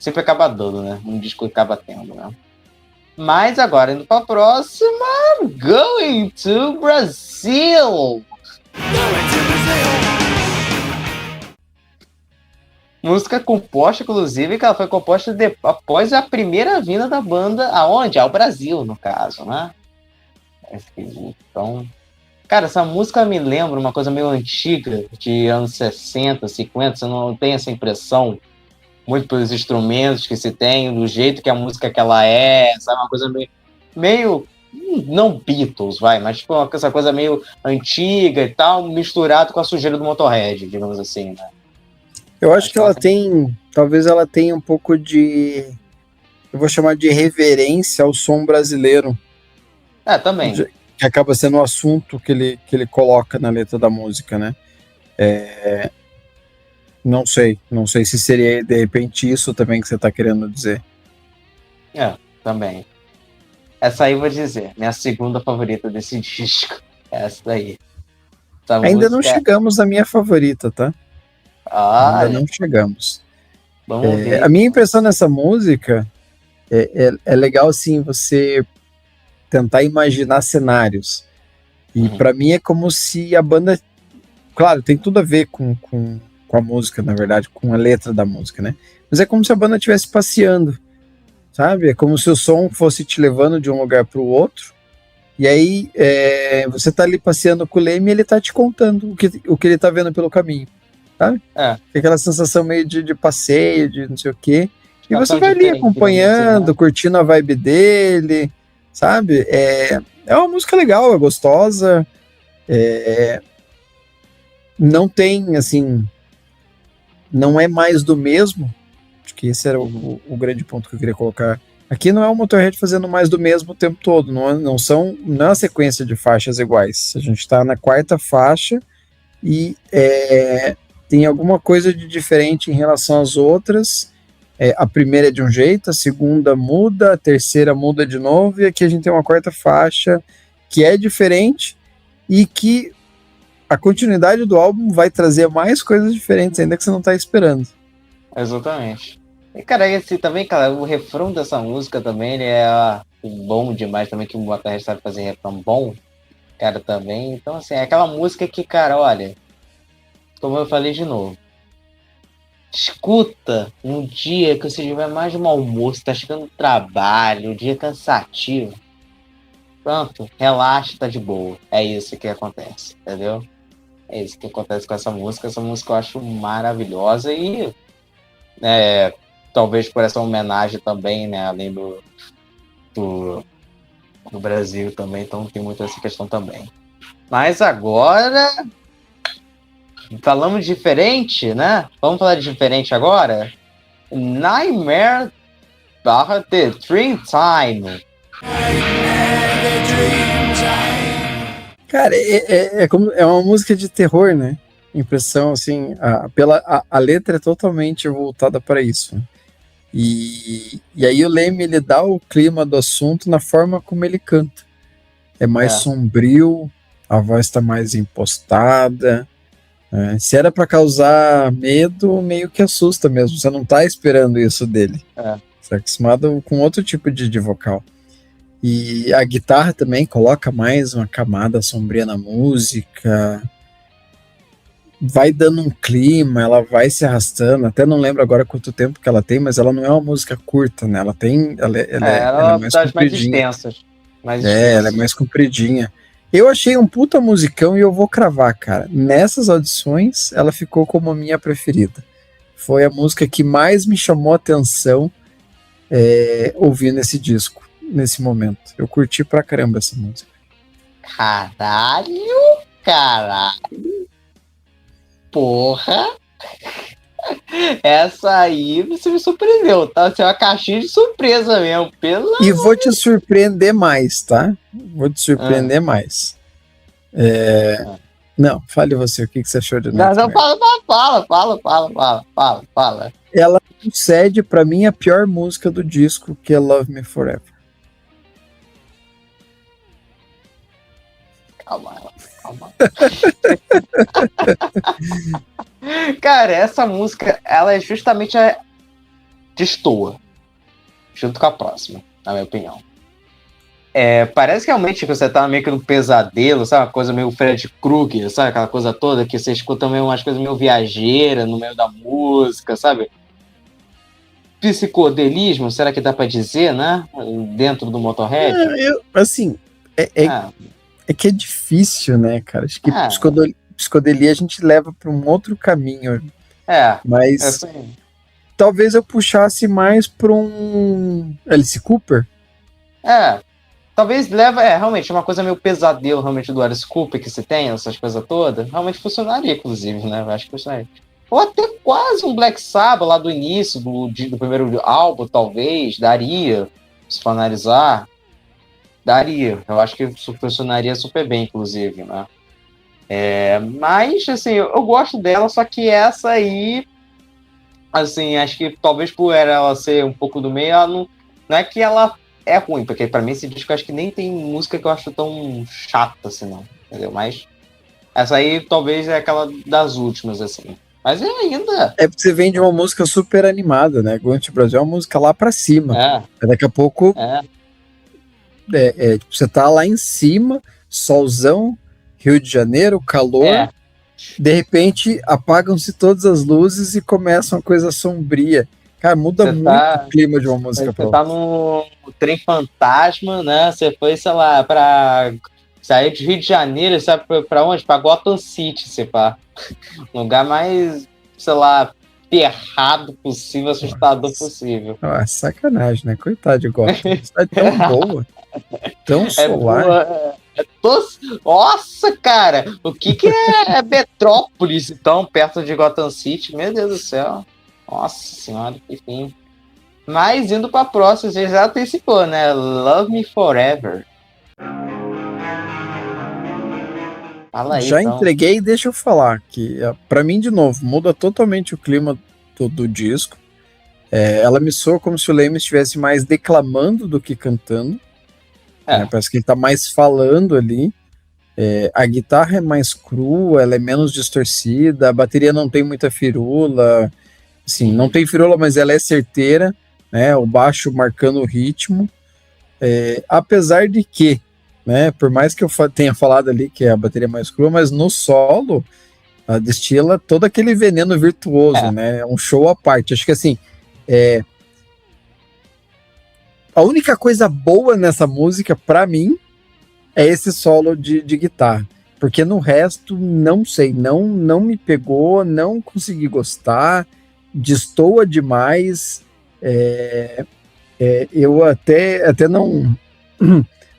Speaker 1: Sempre acaba dando, né? Um disco acaba tendo, né? Mas agora, indo pra próxima... Going to Brazil! Música composta, inclusive, que ela foi composta após a primeira vinda da banda, aonde? Ao Brasil, no caso, né? Então... Cara, essa música me lembra uma coisa meio antiga, de anos 60, 50, você não tem essa impressão? Muito pelos instrumentos que se tem, do jeito que a música que ela é, sabe? Uma coisa meio não Beatles, mas tipo essa coisa meio antiga e tal, misturado com a sujeira do Motorhead, digamos assim, né?
Speaker 2: Eu acho que ela tem, talvez ela tenha um pouco de, eu vou chamar de reverência ao som brasileiro.
Speaker 1: Também.
Speaker 2: Que acaba sendo o assunto que ele coloca na letra da música, né? Não sei se seria de repente isso também que você está querendo dizer.
Speaker 1: Também. Essa aí eu vou dizer, minha segunda favorita desse disco. Essa daí.
Speaker 2: Ainda não chegamos na minha favorita, tá? Ainda não chegamos.
Speaker 1: Vamos ver.
Speaker 2: A minha impressão nessa música é legal, assim, você tentar imaginar cenários. E para mim é como se a banda... Claro, tem tudo a ver com a música, na verdade, com a letra da música, né? Mas é como se a banda estivesse passeando, sabe? É como se o som fosse te levando de um lugar para o outro, e aí você tá ali passeando com o Leme e ele tá te contando o que ele tá vendo pelo caminho, sabe? Tem aquela sensação meio de passeio, de não sei o quê, e você vai ali acompanhando, curtindo a vibe dele, sabe? É uma música legal, é gostosa, não tem, assim, não é mais do mesmo. Acho que esse era o grande ponto que eu queria colocar. Aqui não é o Motorhead fazendo mais do mesmo o tempo todo, não é uma sequência de faixas iguais. A gente está na quarta faixa e tem alguma coisa de diferente em relação às outras. A primeira é de um jeito, a segunda muda, a terceira muda de novo, e aqui a gente tem uma quarta faixa que é diferente e que a continuidade do álbum vai trazer mais coisas diferentes ainda que você não está esperando.
Speaker 1: Exatamente. E, cara, esse também, cara, o refrão dessa música também, ele é bom demais também, que o Motorhead sabe fazer refrão bom, cara, também. Então, assim, é aquela música que, cara, olha, como eu falei de novo, escuta um dia que você tiver mais de mau humor, você tá chegando no trabalho, um dia cansativo, pronto, relaxa, tá de boa. É isso que acontece, entendeu? É isso que acontece com essa música. Essa música eu acho maravilhosa e talvez por essa homenagem também, né? Além do Brasil também, então tem muito essa questão também. Mas agora falamos diferente, né? Vamos falar de diferente agora? Nightmare The Dream Time.
Speaker 2: Cara, é uma música de terror, né? Impressão, assim, a letra é totalmente voltada para isso. E aí o Leme, ele dá o clima do assunto na forma como ele canta. É mais sombrio, a voz está mais impostada. Se era para causar medo, meio que assusta mesmo. Você não tá esperando isso dele. Você é acostumado com outro tipo de vocal. E a guitarra também coloca mais uma camada sombria na música. Vai dando um clima, ela vai se arrastando. Até não lembro agora quanto tempo que ela tem, mas ela não é uma música curta, né? Ela é mais compridinha.
Speaker 1: Mais extensas.
Speaker 2: Ela é mais compridinha. Eu achei um puta musicão e eu vou cravar, cara. Nessas audições, ela ficou como a minha preferida. Foi a música que mais me chamou a atenção ouvindo esse disco, nesse momento. Eu curti pra caramba essa música.
Speaker 1: Caralho! Porra! Essa aí você me surpreendeu, tá? Você é uma caixinha de surpresa mesmo,
Speaker 2: E vou te surpreender mais, tá? Vou te surpreender mais. Não, fale você, o que você achou de Nightmare?
Speaker 1: Fala.
Speaker 2: Ela sucede pra mim a pior música do disco, que é Love Me Forever.
Speaker 1: Calma. Cara, essa música, ela é justamente destoa, junto com a próxima, na minha opinião. Parece realmente que você tá meio que num pesadelo, sabe? Uma coisa meio Fred Krueger, sabe? Aquela coisa toda que você escuta meio umas coisas meio viajeiras no meio da música, sabe? Psicodelismo, será que dá pra dizer, né? Dentro do Motorhead?
Speaker 2: É que é difícil, né, cara? Acho que psicodelia a gente leva para um outro caminho. Mas talvez eu puxasse mais para um Alice Cooper.
Speaker 1: Talvez leva, realmente, uma coisa meio pesadelo, realmente, do Alice Cooper que se tem, essas coisas todas, realmente funcionaria, inclusive, né? Eu acho que funcionaria. Ou até quase um Black Sabbath lá do início, do primeiro álbum, talvez, daria, se for analisar. Daria, eu acho que funcionaria super bem, inclusive, né? Mas, assim, eu gosto dela, só que essa aí, assim, acho que talvez por ela ser um pouco do meio, ela não é que ela é ruim, porque pra mim esse disco eu acho que nem tem música que eu acho tão chata, assim, não, entendeu? Mas essa aí talvez é aquela das últimas, assim. Mas ainda...
Speaker 2: É porque você vem de uma música super animada, né? Going to Brasil é uma música lá pra cima. Daqui a pouco... tipo, você tá lá em cima, solzão, Rio de Janeiro, calor, de repente apagam-se todas as luzes e começa uma coisa sombria. Cara, muda muito o clima de uma música pra outra.
Speaker 1: Você tá no trem fantasma, né? Você foi, sei lá, pra sair de Rio de Janeiro, sabe pra onde? Pra Gotham City, sei lá. Lugar mais, sei lá, ferrado possível, assustador possível.
Speaker 2: Sacanagem, né? Coitado de Gotham. Cidade tão boa. Tão solar.
Speaker 1: Nossa, cara, o que é Metrópolis, então, perto de Gotham City? Meu Deus do céu. Nossa senhora, enfim. Mas indo pra próxima, você já antecipou, né? Love Me Forever. Fala aí,
Speaker 2: Já
Speaker 1: então.
Speaker 2: entreguei, deixa eu falar que, pra mim, de novo, muda totalmente o clima do disco. Ela me soa como se o Leme estivesse mais declamando do que cantando. Parece que ele tá mais falando ali. A guitarra é mais crua, ela é menos distorcida, a bateria não tem muita firula. Assim, não tem firula, mas ela é certeira, né? O baixo marcando o ritmo. Apesar de que, né, por mais que eu tenha falado ali que é a bateria mais crua, mas no solo ela destila todo aquele veneno virtuoso, né? É um show à parte. Acho que assim, a única coisa boa nessa música, pra mim, é esse solo de guitarra. Porque no resto, não sei, não me pegou, não consegui gostar, destoa demais. Eu até não.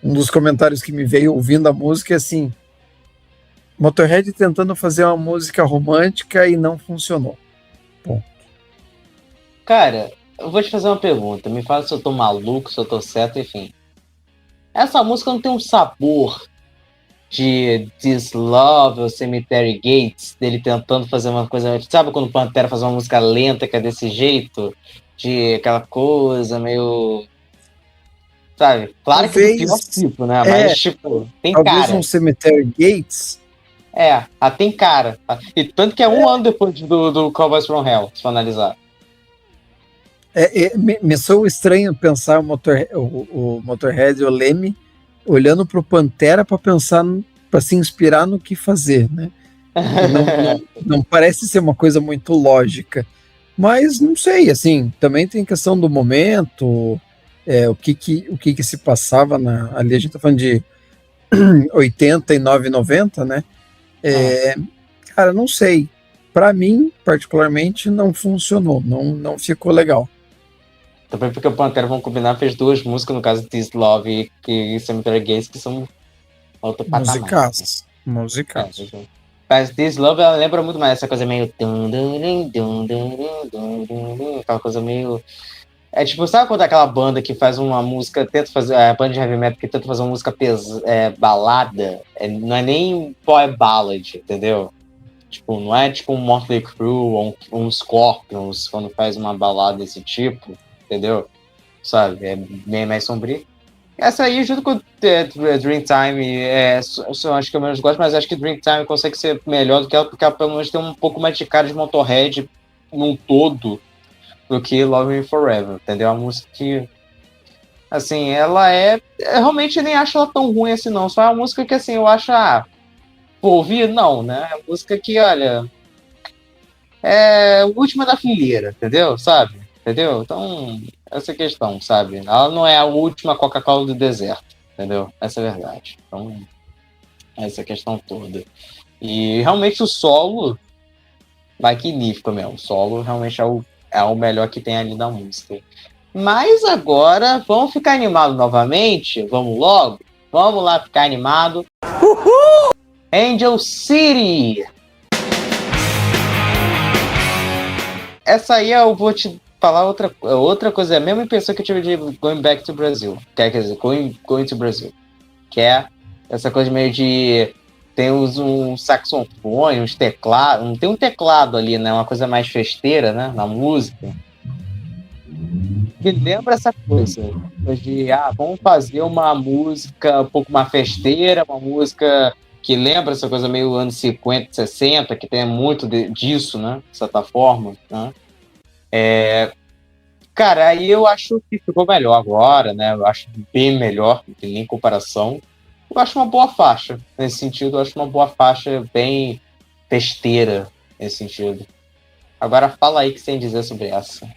Speaker 2: Um dos comentários que me veio ouvindo a música é assim: Motorhead tentando fazer uma música romântica e não funcionou. Bom.
Speaker 1: Cara, eu vou te fazer uma pergunta. Me fala se eu tô maluco, se eu tô certo, enfim. Essa música não tem um sabor de This Love ou Cemetery Gates, dele tentando fazer uma coisa. Sabe quando o Pantera faz uma música lenta que é desse jeito? De aquela coisa meio. Sabe? Claro
Speaker 2: Talvez,
Speaker 1: que do pior tipo, né? Mas, tipo, tem
Speaker 2: talvez
Speaker 1: cara.
Speaker 2: um Cemetery Gates.
Speaker 1: Tem cara. Tá? E tanto que é um ano depois do Cowboys from Hell, se for analisar.
Speaker 2: Me soa estranho pensar o Motorhead e o Leme olhando pro Pantera para pensar, para se inspirar no que fazer, né? Não parece ser uma coisa muito lógica. Mas não sei, assim, também tem questão do momento, o que se passava ali, a gente tá falando de 89, 90, né? Cara, não sei. Para mim, particularmente, não funcionou, não ficou legal.
Speaker 1: Também porque o Pantera, vão combinar, fez duas músicas, no caso This Love e Cemetery Gates, que são outro patamar.
Speaker 2: Musicais.
Speaker 1: Mas This Love, ela lembra muito mais essa coisa meio... Aquela coisa meio... É tipo, sabe quando é aquela banda que faz uma música, tenta fazer... A banda de heavy metal que tenta fazer uma música balada, não é nem power ballad, entendeu? Tipo, não é tipo um Motley Crue ou um Scorpions quando faz uma balada desse tipo, entendeu? Sabe? É bem mais sombrio. Essa aí, junto com Dreamtime, acho que eu menos gosto, mas acho que Dreamtime consegue ser melhor do que ela, porque ela pelo menos tem um pouco mais de cara de Motorhead num todo do que Love Me Forever, entendeu? A música que, assim, ela eu realmente nem acho ela tão ruim assim, não. Só é uma música que, assim, eu acho, por ouvir, não, né? É uma música que, olha, é a última da fileira, entendeu? Sabe? Entendeu? Então, essa é a questão, sabe? Ela não é a última Coca-Cola do deserto, entendeu? Essa é a verdade. Então, essa é a questão toda. E realmente o solo magnífico mesmo. O solo realmente é o melhor que tem ali da música. Mas agora, vamos ficar animado novamente? Vamos logo? Vamos lá ficar animado. Uhul! Angel City! Essa aí eu vou te falar outra coisa, é a mesma impressão que eu tive de Going Back to Brazil. Quer dizer, Going to Brazil. Que é essa coisa meio de... Tem um saxofone, uns teclados... Não tem um teclado ali, né? Uma coisa mais festeira, né? Na música. Que lembra essa coisa. De, vamos fazer uma música um pouco mais festeira, uma música que lembra essa coisa meio anos 50, 60, que tem muito disso, né? De certa forma, né? Cara, aí eu acho que ficou melhor agora, né? Eu acho bem melhor, não tem nem comparação. Eu acho uma boa faixa, nesse sentido. Eu acho uma boa faixa bem festeira, nesse sentido. Agora fala aí o que você tem a dizer sobre essa.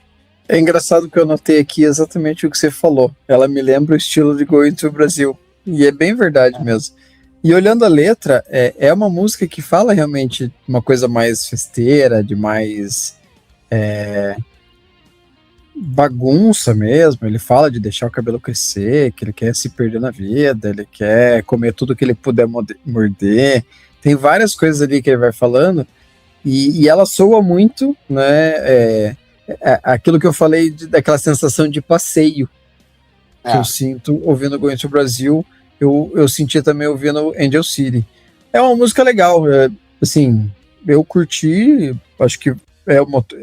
Speaker 2: É engraçado que eu notei aqui exatamente o que você falou. Ela me lembra o estilo de Going to Brasil. E é bem verdade mesmo. E olhando a letra, é uma música que fala realmente uma coisa mais festeira, de mais bagunça mesmo. Ele fala de deixar o cabelo crescer, que ele quer se perder na vida, ele quer comer tudo que ele puder morder. Tem várias coisas ali que ele vai falando, e ela soa muito, né? Aquilo que eu falei daquela sensação de passeio que eu sinto ouvindo Going to Brasil, eu senti também ouvindo Angel City. É uma música legal, assim, eu curti, acho que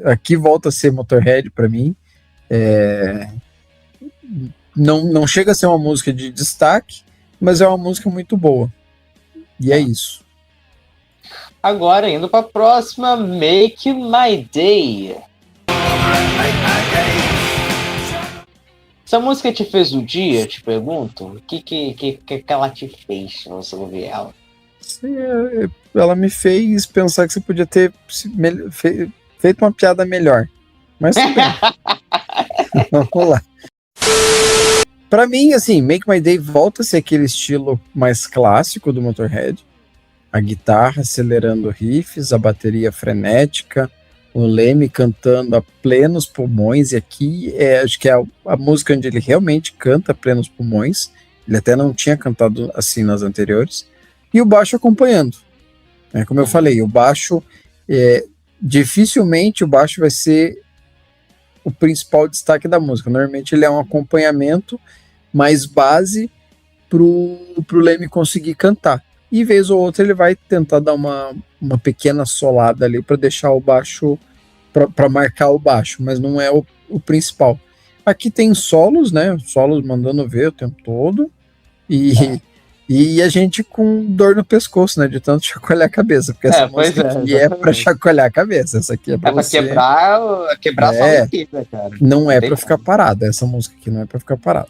Speaker 2: aqui volta a ser Motorhead pra mim. Não chega a ser uma música de destaque, mas é uma música muito boa. E é isso.
Speaker 1: Agora, indo pra próxima, Make My Day. Essa música te fez o dia, te pergunto? O que ela te fez pra você ouvir ela?
Speaker 2: Ela me fez pensar que você podia ter feito uma piada melhor. Mas tudo bem. Vamos lá. Pra mim, assim, Make My Day volta a ser aquele estilo mais clássico do Motorhead. A guitarra acelerando riffs, a bateria frenética, o Lemmy cantando a plenos pulmões, e aqui acho que é a música onde ele realmente canta a plenos pulmões. Ele até não tinha cantado assim nas anteriores. E o baixo acompanhando. Como eu falei, o baixo, dificilmente o baixo vai ser o principal destaque da música. Normalmente ele é um acompanhamento mais base pro Lemmy conseguir cantar. E vez ou outra ele vai tentar dar uma pequena solada ali para deixar o baixo, para marcar o baixo, mas não é o principal. Aqui tem solos, né? Solos mandando ver o tempo todo. E a gente com dor no pescoço, né? De tanto chacoalhar a cabeça. Porque essa música aqui é pra chacoalhar a cabeça. Essa aqui é pra você...
Speaker 1: quebrar sua inteira, cara.
Speaker 2: Não é pra ficar parado. Essa música aqui não é pra ficar parado.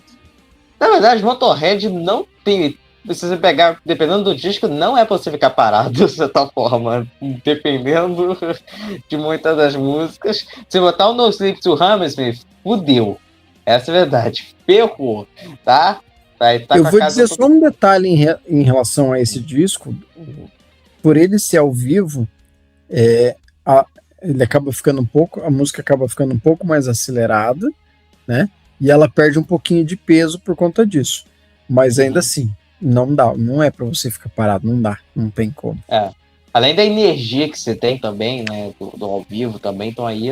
Speaker 1: Na verdade, Motorhead não tem... Se você pegar, dependendo do disco, não é pra você ficar parado de certa forma. Dependendo de muitas das músicas. Se botar o No Sleep to Hammersmith, fudeu. Essa é a verdade. Ferrou, tá? Eu
Speaker 2: vou dizer só um detalhe em relação a esse disco. Por ele ser ao vivo, ele acaba ficando a música acaba ficando um pouco mais acelerada, né? E ela perde um pouquinho de peso por conta disso. Mas ainda assim, não é pra você ficar parado, não tem como.
Speaker 1: Além da energia que você tem também, né? Do ao vivo também, estão aí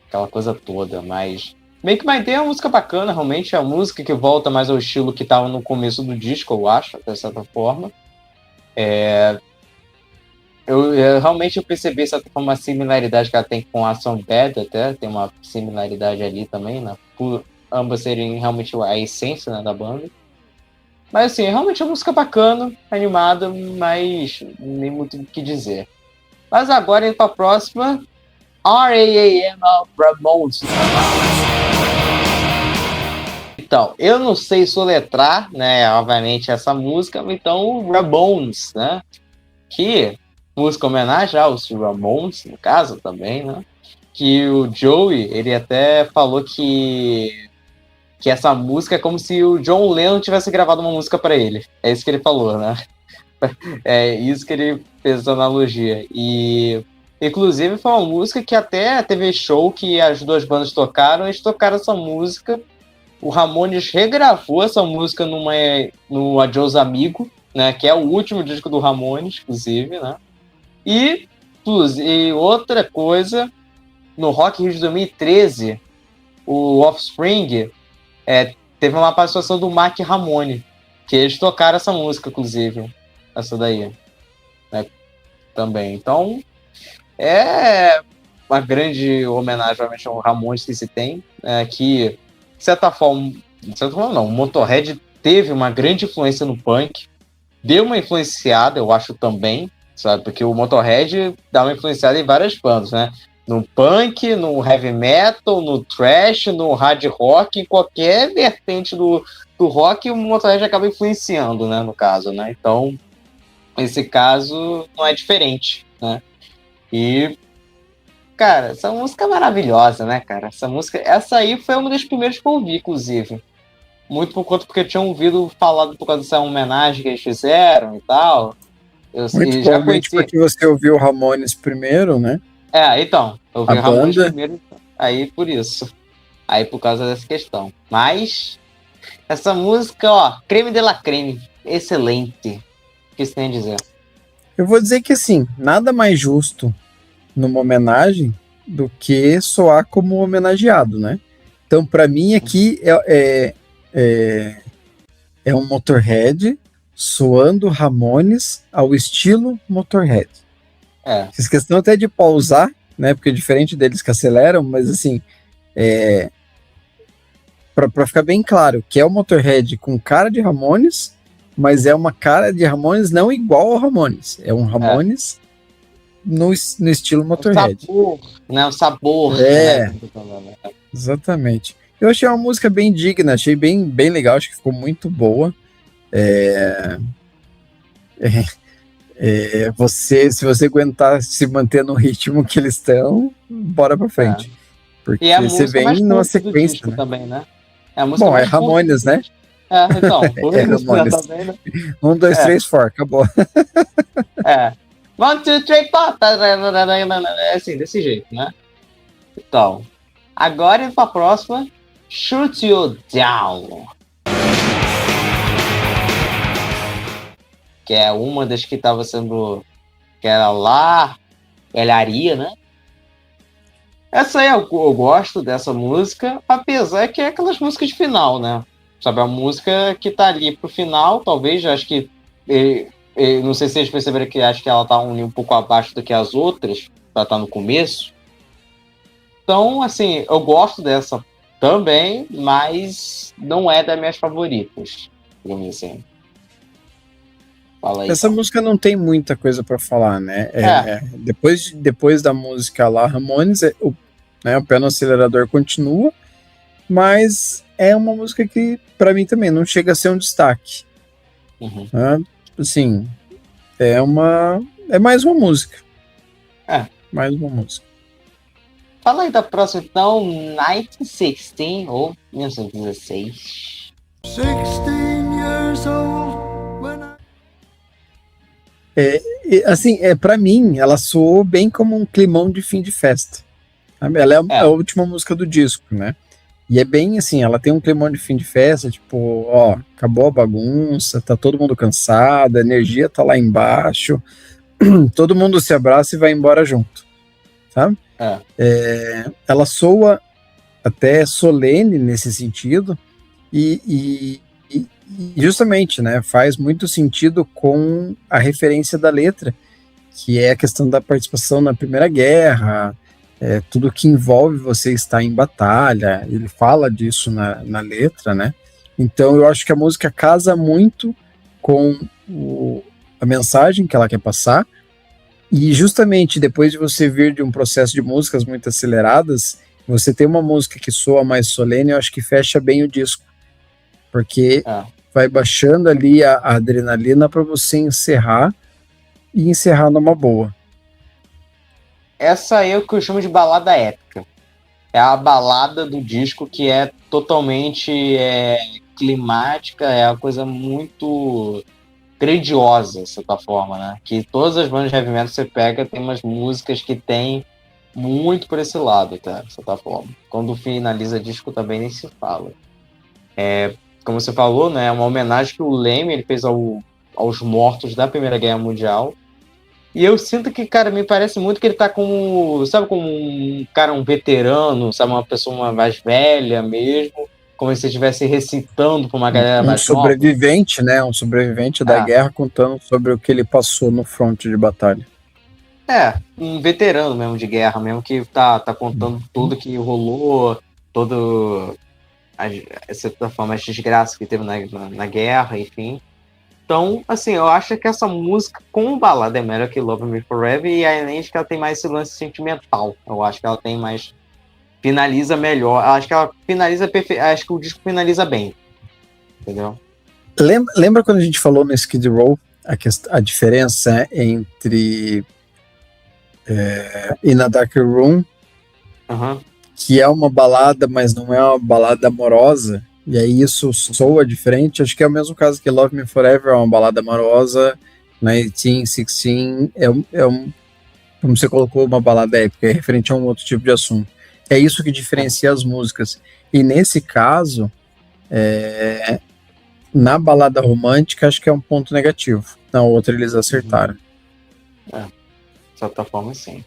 Speaker 1: aquela coisa toda, mas... Make My Day é uma música bacana, realmente é uma música que volta mais ao estilo que estava no começo do disco, eu acho, de certa forma. Eu realmente percebi, de certa forma, uma similaridade que ela tem com a Song Bad, até, tem uma similaridade ali também, né? Por ambas serem realmente a essência, né, da banda. Mas assim, realmente é uma música bacana, animada, mas nem muito o que dizer. Mas agora, indo para a próxima, R.A.M. Ramones. Então, eu não sei soletrar, né, obviamente, essa música, então o Ramones, né, que música homenagem aos Ramones, no caso, também, né, que o Joey, ele até falou que essa música é como se o John Lennon tivesse gravado uma música para ele, é isso que ele falou, né, é isso que ele fez essa analogia, e inclusive foi uma música que até teve show que as duas bandas tocaram, eles tocaram essa música. O Ramones regravou essa música no Adiós Amigo, né, que é o último disco do Ramones, inclusive, né? E outra coisa, no Rock in Rio de 2013, o Offspring teve uma participação do Mark Ramone, que eles tocaram essa música, inclusive, essa daí, né, também. Então, é uma grande homenagem, realmente, ao Ramones que se tem, que... De certa forma não, o Motorhead teve uma grande influência no punk, deu uma influenciada, eu acho também, sabe, porque o Motorhead dá uma influenciada em várias bandas, né, no punk, no heavy metal, no thrash, no hard rock, em qualquer vertente do rock, o Motorhead acaba influenciando, né, no caso, né, então, nesse caso, não é diferente, né, e... Cara, essa música é maravilhosa, né, cara? Essa aí foi uma das primeiras que eu ouvi, inclusive. Muito por conta porque eu tinha ouvido falar por causa dessa homenagem que eles fizeram e tal.
Speaker 2: Muito provavelmente porque você ouviu o Ramones primeiro, né?
Speaker 1: Então. Eu ouvi o Ramones primeiro, aí por isso. Aí por causa dessa questão. Mas essa música, ó, creme de la creme, excelente. O que você tem a dizer?
Speaker 2: Eu vou dizer que assim, nada mais justo numa homenagem do que soar como homenageado, né? Então, para mim, aqui é um Motorhead soando Ramones ao estilo Motorhead. Fiz questão até de pausar, né? Porque é diferente deles que aceleram, mas assim, para ficar bem claro, que é o Motorhead com cara de Ramones, mas é uma cara de Ramones não igual ao Ramones. É um Ramones no estilo Motorhead.
Speaker 1: O sabor, né? O sabor.
Speaker 2: É,
Speaker 1: né?
Speaker 2: exatamente. Eu achei uma música bem digna, achei bem, bem legal, acho que ficou muito boa. Se você aguentar se manter no ritmo que eles estão, bora pra frente. Porque
Speaker 1: E a
Speaker 2: você
Speaker 1: música mais
Speaker 2: vem numa
Speaker 1: curta do
Speaker 2: sequência,
Speaker 1: disco
Speaker 2: né?
Speaker 1: também, né? É a música
Speaker 2: Bom, é
Speaker 1: mais curta
Speaker 2: Ramones,
Speaker 1: do
Speaker 2: né?
Speaker 1: disco. Então, por
Speaker 2: É
Speaker 1: isso
Speaker 2: Ramones.
Speaker 1: também, né?
Speaker 2: 1, 2, 3, 4, acabou.
Speaker 1: 1, 2, 3, 4. É assim, desse jeito, né? Então, agora indo pra próxima. Shoot You Down. Que é uma das que estava sendo... Que era lá... Elharia, né? Essa aí eu gosto dessa música, apesar que é aquelas músicas de final, né? Sabe, a música que tá ali pro final, talvez, acho que... não sei se vocês perceberam que acho que ela tá um pouco abaixo do que as outras, ela tá no começo. Então, assim, eu gosto dessa também, mas não é das minhas favoritas, digamos assim. Fala aí.
Speaker 2: Essa música não tem muita coisa pra falar, né? Depois da música lá, Ramones, o pé no acelerador continua, mas é uma música que, pra mim também, não chega a ser um destaque. Né? Assim, é mais uma música. Mais uma música.
Speaker 1: Fala aí da próxima, então, 1916 ou 1916.
Speaker 4: 16 years old when I...
Speaker 2: Assim, para mim, ela soou bem como um climão de fim de festa. Sabe? Ela é a última música do disco, né? E é bem assim, ela tem um climão de fim de festa, tipo, ó, acabou a bagunça, tá todo mundo cansado, a energia tá lá embaixo, todo mundo se abraça e vai embora junto, sabe? Ela soa até solene nesse sentido e justamente, né, faz muito sentido com a referência da letra, que é a questão da participação na Primeira Guerra, tudo que envolve você estar em batalha, ele fala disso na letra, né? Então eu acho que a música casa muito com a mensagem que ela quer passar, e justamente depois de você vir de um processo de músicas muito aceleradas, você tem uma música que soa mais solene, eu acho que fecha bem o disco, porque vai baixando ali a adrenalina para você encerrar, e encerrar numa boa.
Speaker 1: Essa aí é o que eu chamo de balada épica. É a balada do disco que é totalmente climática, é uma coisa muito grandiosa, de certa forma, né? Que todas as bandas de heavy metal que você pega tem umas músicas que tem muito por esse lado, tá? De certa forma. Quando finaliza disco também nem se fala. Como você falou, né? É uma homenagem que o Leme ele fez aos mortos da Primeira Guerra Mundial. E eu sinto que, cara, me parece muito que ele tá como um cara, um veterano, sabe, uma pessoa mais velha mesmo, como se estivesse recitando pra uma galera mais nova.
Speaker 2: Sobrevivente, né? Um sobrevivente da guerra contando sobre o que ele passou no fronte de batalha.
Speaker 1: Um veterano mesmo de guerra, mesmo que tá contando tudo que rolou, todo essa forma de desgraça que teve na guerra, enfim. Então, assim, eu acho que essa música com balada é melhor que Love Me Forever, e além de que ela tem mais esse lance sentimental. Eu acho que ela tem mais... finaliza melhor. Eu acho que ela finaliza acho que o disco finaliza bem. Entendeu?
Speaker 2: Lembra quando a gente falou no Skid Row a diferença entre In a Dark Room, que é uma balada, mas não é uma balada amorosa, e aí isso soa diferente? Acho que é o mesmo caso que Love Me Forever é uma balada amorosa, 1916 como você colocou, uma balada épica, é referente a um outro tipo de assunto. É isso que diferencia as músicas. E nesse caso, na balada romântica, acho que é um ponto negativo. Na outra, eles acertaram.
Speaker 1: De certa forma, sim.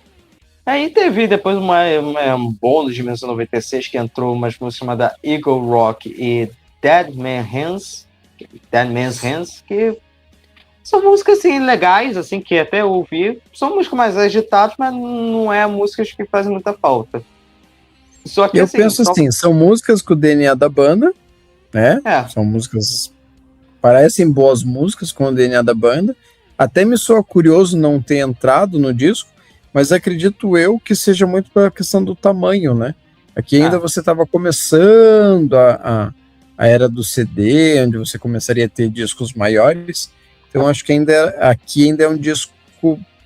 Speaker 1: Aí teve depois um bônus de 1996 que entrou umas músicas chamadas Eagle Rock e Dead Man's Hands, que são músicas assim, legais, assim, que até eu ouvi. São músicas mais agitadas, mas não é músicas que fazem muita falta. Só que
Speaker 2: Eu
Speaker 1: assim,
Speaker 2: penso assim, são músicas com o DNA da banda, né? São músicas, parecem boas músicas com o DNA da banda. Até me soa curioso não ter entrado no disco, mas acredito eu que seja muito pela questão do tamanho, né? Aqui ainda você estava começando a era do CD, onde você começaria a ter discos maiores. Então acho que aqui ainda é um disco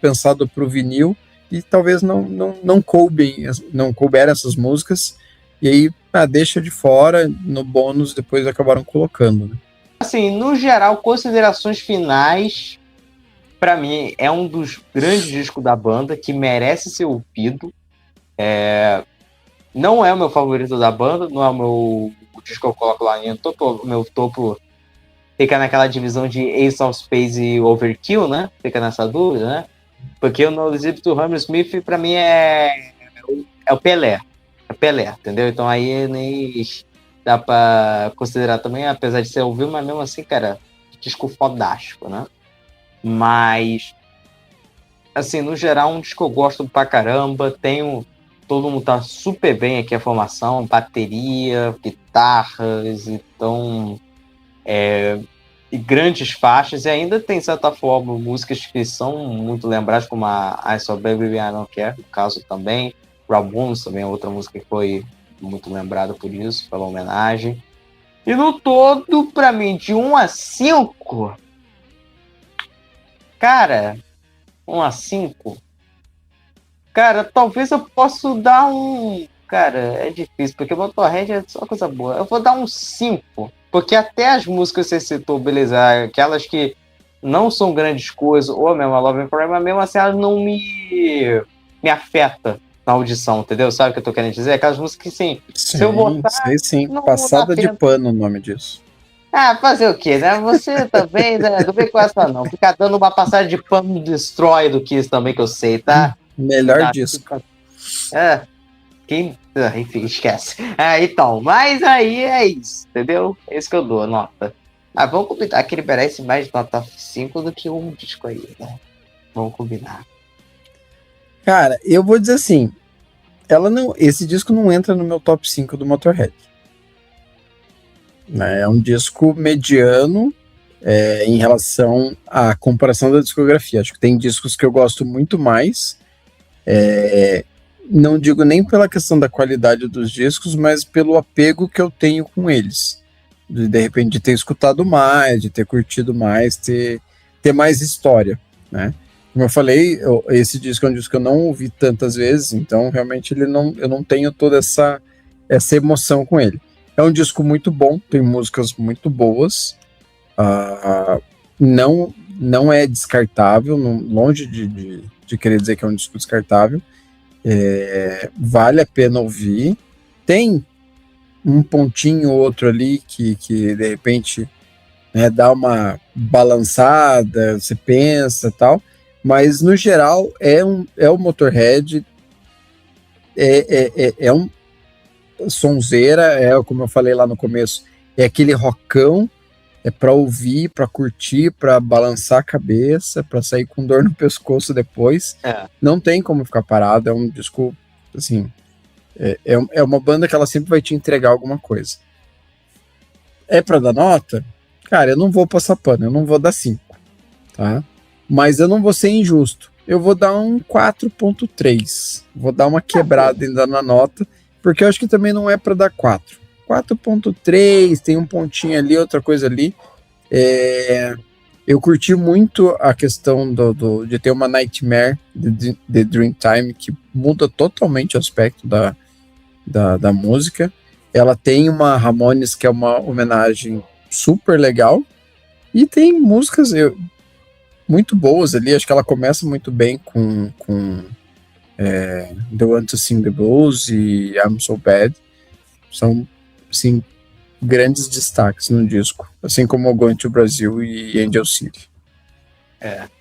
Speaker 2: pensado para o vinil e talvez não couberam essas músicas. E aí deixa de fora, no bônus depois acabaram colocando, né?
Speaker 1: Assim, no geral, considerações finais, para mim, é um dos grandes discos da banda, que merece ser ouvido. Não é o meu favorito da banda, não é o disco que eu coloco lá em topo. O meu topo fica naquela divisão de Ace of Spades e Overkill, né? Fica nessa dúvida, né? Porque o No Zip to Hammersmith, pra mim, é o Pelé. É Pelé, entendeu? Então aí nem dá pra considerar também, apesar de ser ouvido, mas mesmo assim, cara, disco fodástico, né? Mas, assim, no geral, um disco que eu gosto pra caramba. Todo mundo tá super bem aqui, a formação, bateria, guitarras, então... e grandes faixas, e ainda tem, de certa forma, músicas que são muito lembradas, como a I Saw Baby I Don't Care, no caso também. Ramones também é outra música que foi muito lembrada por isso, pela homenagem. E no todo, pra mim, de 1 a 5, cara, 1 a 5, cara, talvez eu possa dar um... Cara, é difícil, porque Motorhead é só coisa boa. Eu vou dar um 5, porque até as músicas que você citou, beleza, aquelas que não são grandes coisas, ou mesmo a Love and Forever, mas mesmo assim ela não me afeta na audição, entendeu? Sabe o que eu tô querendo dizer? Aquelas músicas que, sim, se eu botar...
Speaker 2: Sim.
Speaker 1: Não
Speaker 2: Passada
Speaker 1: dá
Speaker 2: de
Speaker 1: pena.
Speaker 2: pano o nome disso.
Speaker 1: Fazer o quê, né? Você também, né? Não vem com essa, não. Ficar dando uma passagem de pano no Destroy do Kiss também, que eu sei, tá?
Speaker 2: Melhor disco.
Speaker 1: Enfim, esquece. Então, mas aí é isso, entendeu? É isso que eu dou, nota. Vamos combinar que ele merece mais nota 5 do que um disco aí, né? Vamos combinar.
Speaker 2: Cara, eu vou dizer assim, esse disco não entra no meu top 5 do Motorhead. É um disco mediano em relação à comparação da discografia. Acho que tem discos que eu gosto muito mais. Não digo nem pela questão da qualidade dos discos, mas pelo apego que eu tenho com eles. De repente, de ter escutado mais, de ter curtido mais, ter mais história, né? Como eu falei, esse disco é um disco que eu não ouvi tantas vezes, então realmente eu não tenho toda essa emoção com ele. É um disco muito bom, tem músicas muito boas, não é descartável, longe de querer dizer que é um disco descartável. Vale a pena ouvir. Tem um pontinho ou outro ali que de repente, né, dá uma balançada, você pensa tal, mas no geral é o Motorhead, é um sonzeira, como eu falei lá no começo, é aquele rockão, é para ouvir, para curtir, para balançar a cabeça, para sair com dor no pescoço depois. Não tem como ficar parado, é um disco, assim, é uma banda que ela sempre vai te entregar alguma coisa. É para dar nota? Cara, eu não vou passar pano, eu não vou dar 5, tá? Mas eu não vou ser injusto. Eu vou dar um 4.3. Vou dar uma quebrada ainda na nota, porque eu acho que também não é para dar 4. 4.3, tem um pontinho ali, outra coisa ali. Eu curti muito a questão de ter uma Nightmare de Dreamtime, que muda totalmente o aspecto da música. Ela tem uma Ramones, que é uma homenagem super legal, e tem músicas muito boas ali. Acho que ela começa muito bem com The One to Sing the Blues e I'm So Bad são, assim, grandes destaques no disco, assim como Going to Brasil e Angel City.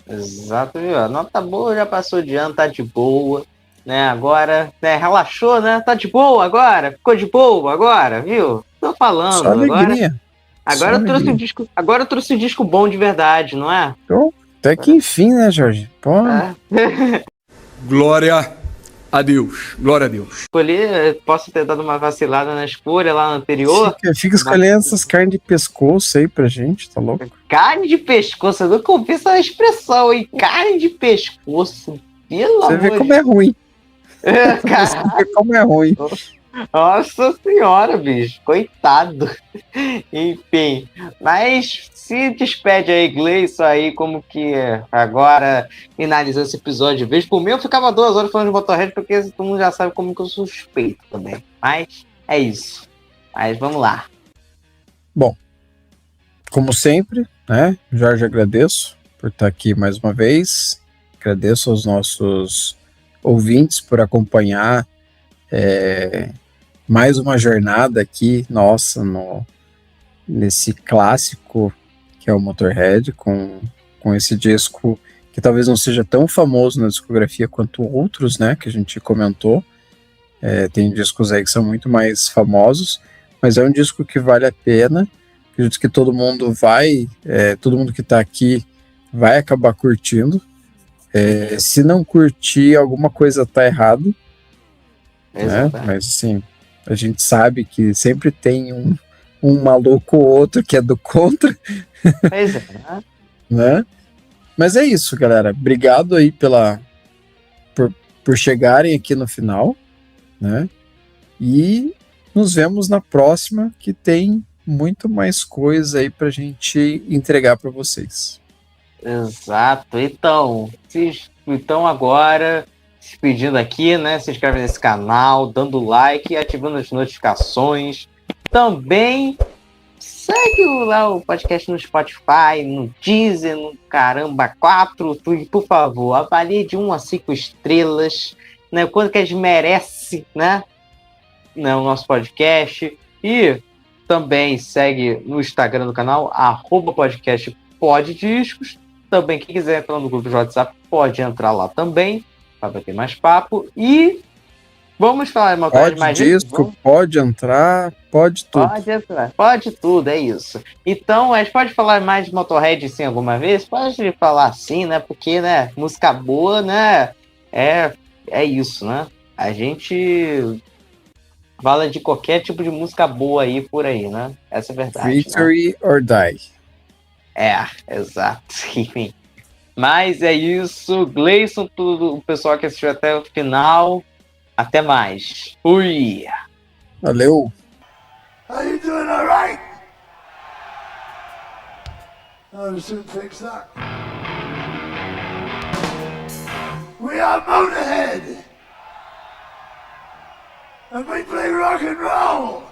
Speaker 1: Exato, viu? A nota boa já passou de ano, tá de boa, né? Agora, né, relaxou, né? Tá de boa agora, ficou de boa agora, viu? Tô falando,
Speaker 2: Só alegria.
Speaker 1: Agora eu trouxe agora eu trouxe o disco bom de verdade, não é?
Speaker 2: Então, até que enfim, né, Jorge? Pô,
Speaker 5: Glória a Deus. Glória a Deus.
Speaker 1: Posso ter dado uma vacilada na escolha lá no anterior.
Speaker 2: fica escolhendo essas carnes de pescoço aí pra gente, tá louco?
Speaker 1: Carne de pescoço, eu nunca ouvi essa expressão, hein? Carne de pescoço, pelo
Speaker 2: Você
Speaker 1: amor
Speaker 2: vê como é ruim.
Speaker 1: Cara,
Speaker 2: Você vê como é ruim.
Speaker 1: nossa senhora, bicho, coitado. Enfim, mas se despede aí, Gleison, aí, como que agora finalizou esse episódio. Vejo por mim, eu ficava 2 horas falando de Motorhead, porque todo mundo já sabe como que eu sou suspeito também. Mas é isso. Mas vamos lá.
Speaker 2: Bom, como sempre, né, Jorge, agradeço por estar aqui mais uma vez. Agradeço aos nossos ouvintes por acompanhar mais uma jornada aqui, nossa, nesse clássico que é o Motorhead, com esse disco que talvez não seja tão famoso na discografia quanto outros, né, que a gente comentou. Tem discos aí que são muito mais famosos, mas é um disco que vale a pena. Acredito que todo mundo todo mundo que está aqui vai acabar curtindo. Se não curtir, alguma coisa tá errado, né? Mas assim, a gente sabe que sempre tem um maluco ou outro que é do contra.
Speaker 1: Pois é,
Speaker 2: né? Mas é isso, galera. Obrigado aí por chegarem aqui no final, né? E nos vemos na próxima, que tem muito mais coisa aí pra gente entregar para vocês.
Speaker 1: Exato. Então agora, se pedindo aqui, né? Se inscreve nesse canal, dando like e ativando as notificações. Também segue lá o podcast no Spotify, no Deezer, no Caramba 4. E, por favor, avalie de 1 a 5 estrelas, né? Quanto que a gente merece, né? O nosso podcast. E também segue no Instagram do canal, @podcastpoddiscos. Também, quem quiser entrar no grupo de WhatsApp, pode entrar lá também, para ter mais papo. E vamos falar uma coisa mais...
Speaker 2: Pode entrar, pode tudo.
Speaker 1: Pode entrar, pode tudo, é isso. Então, a gente pode falar mais de Motorhead sim alguma vez? Pode falar sim, né? Porque, né, música boa, né, é isso, né? A gente fala de qualquer tipo de música boa aí por aí, né? Essa é a verdade.
Speaker 2: Victory, né? Or Die.
Speaker 1: Exato. Enfim. Mas é isso. Gleison, tudo, o pessoal que assistiu até o final. Até mais. Fui!
Speaker 2: Valeu!
Speaker 4: Are you doing all right? I'll soon fix that. We are Motorhead, and we play rock and roll.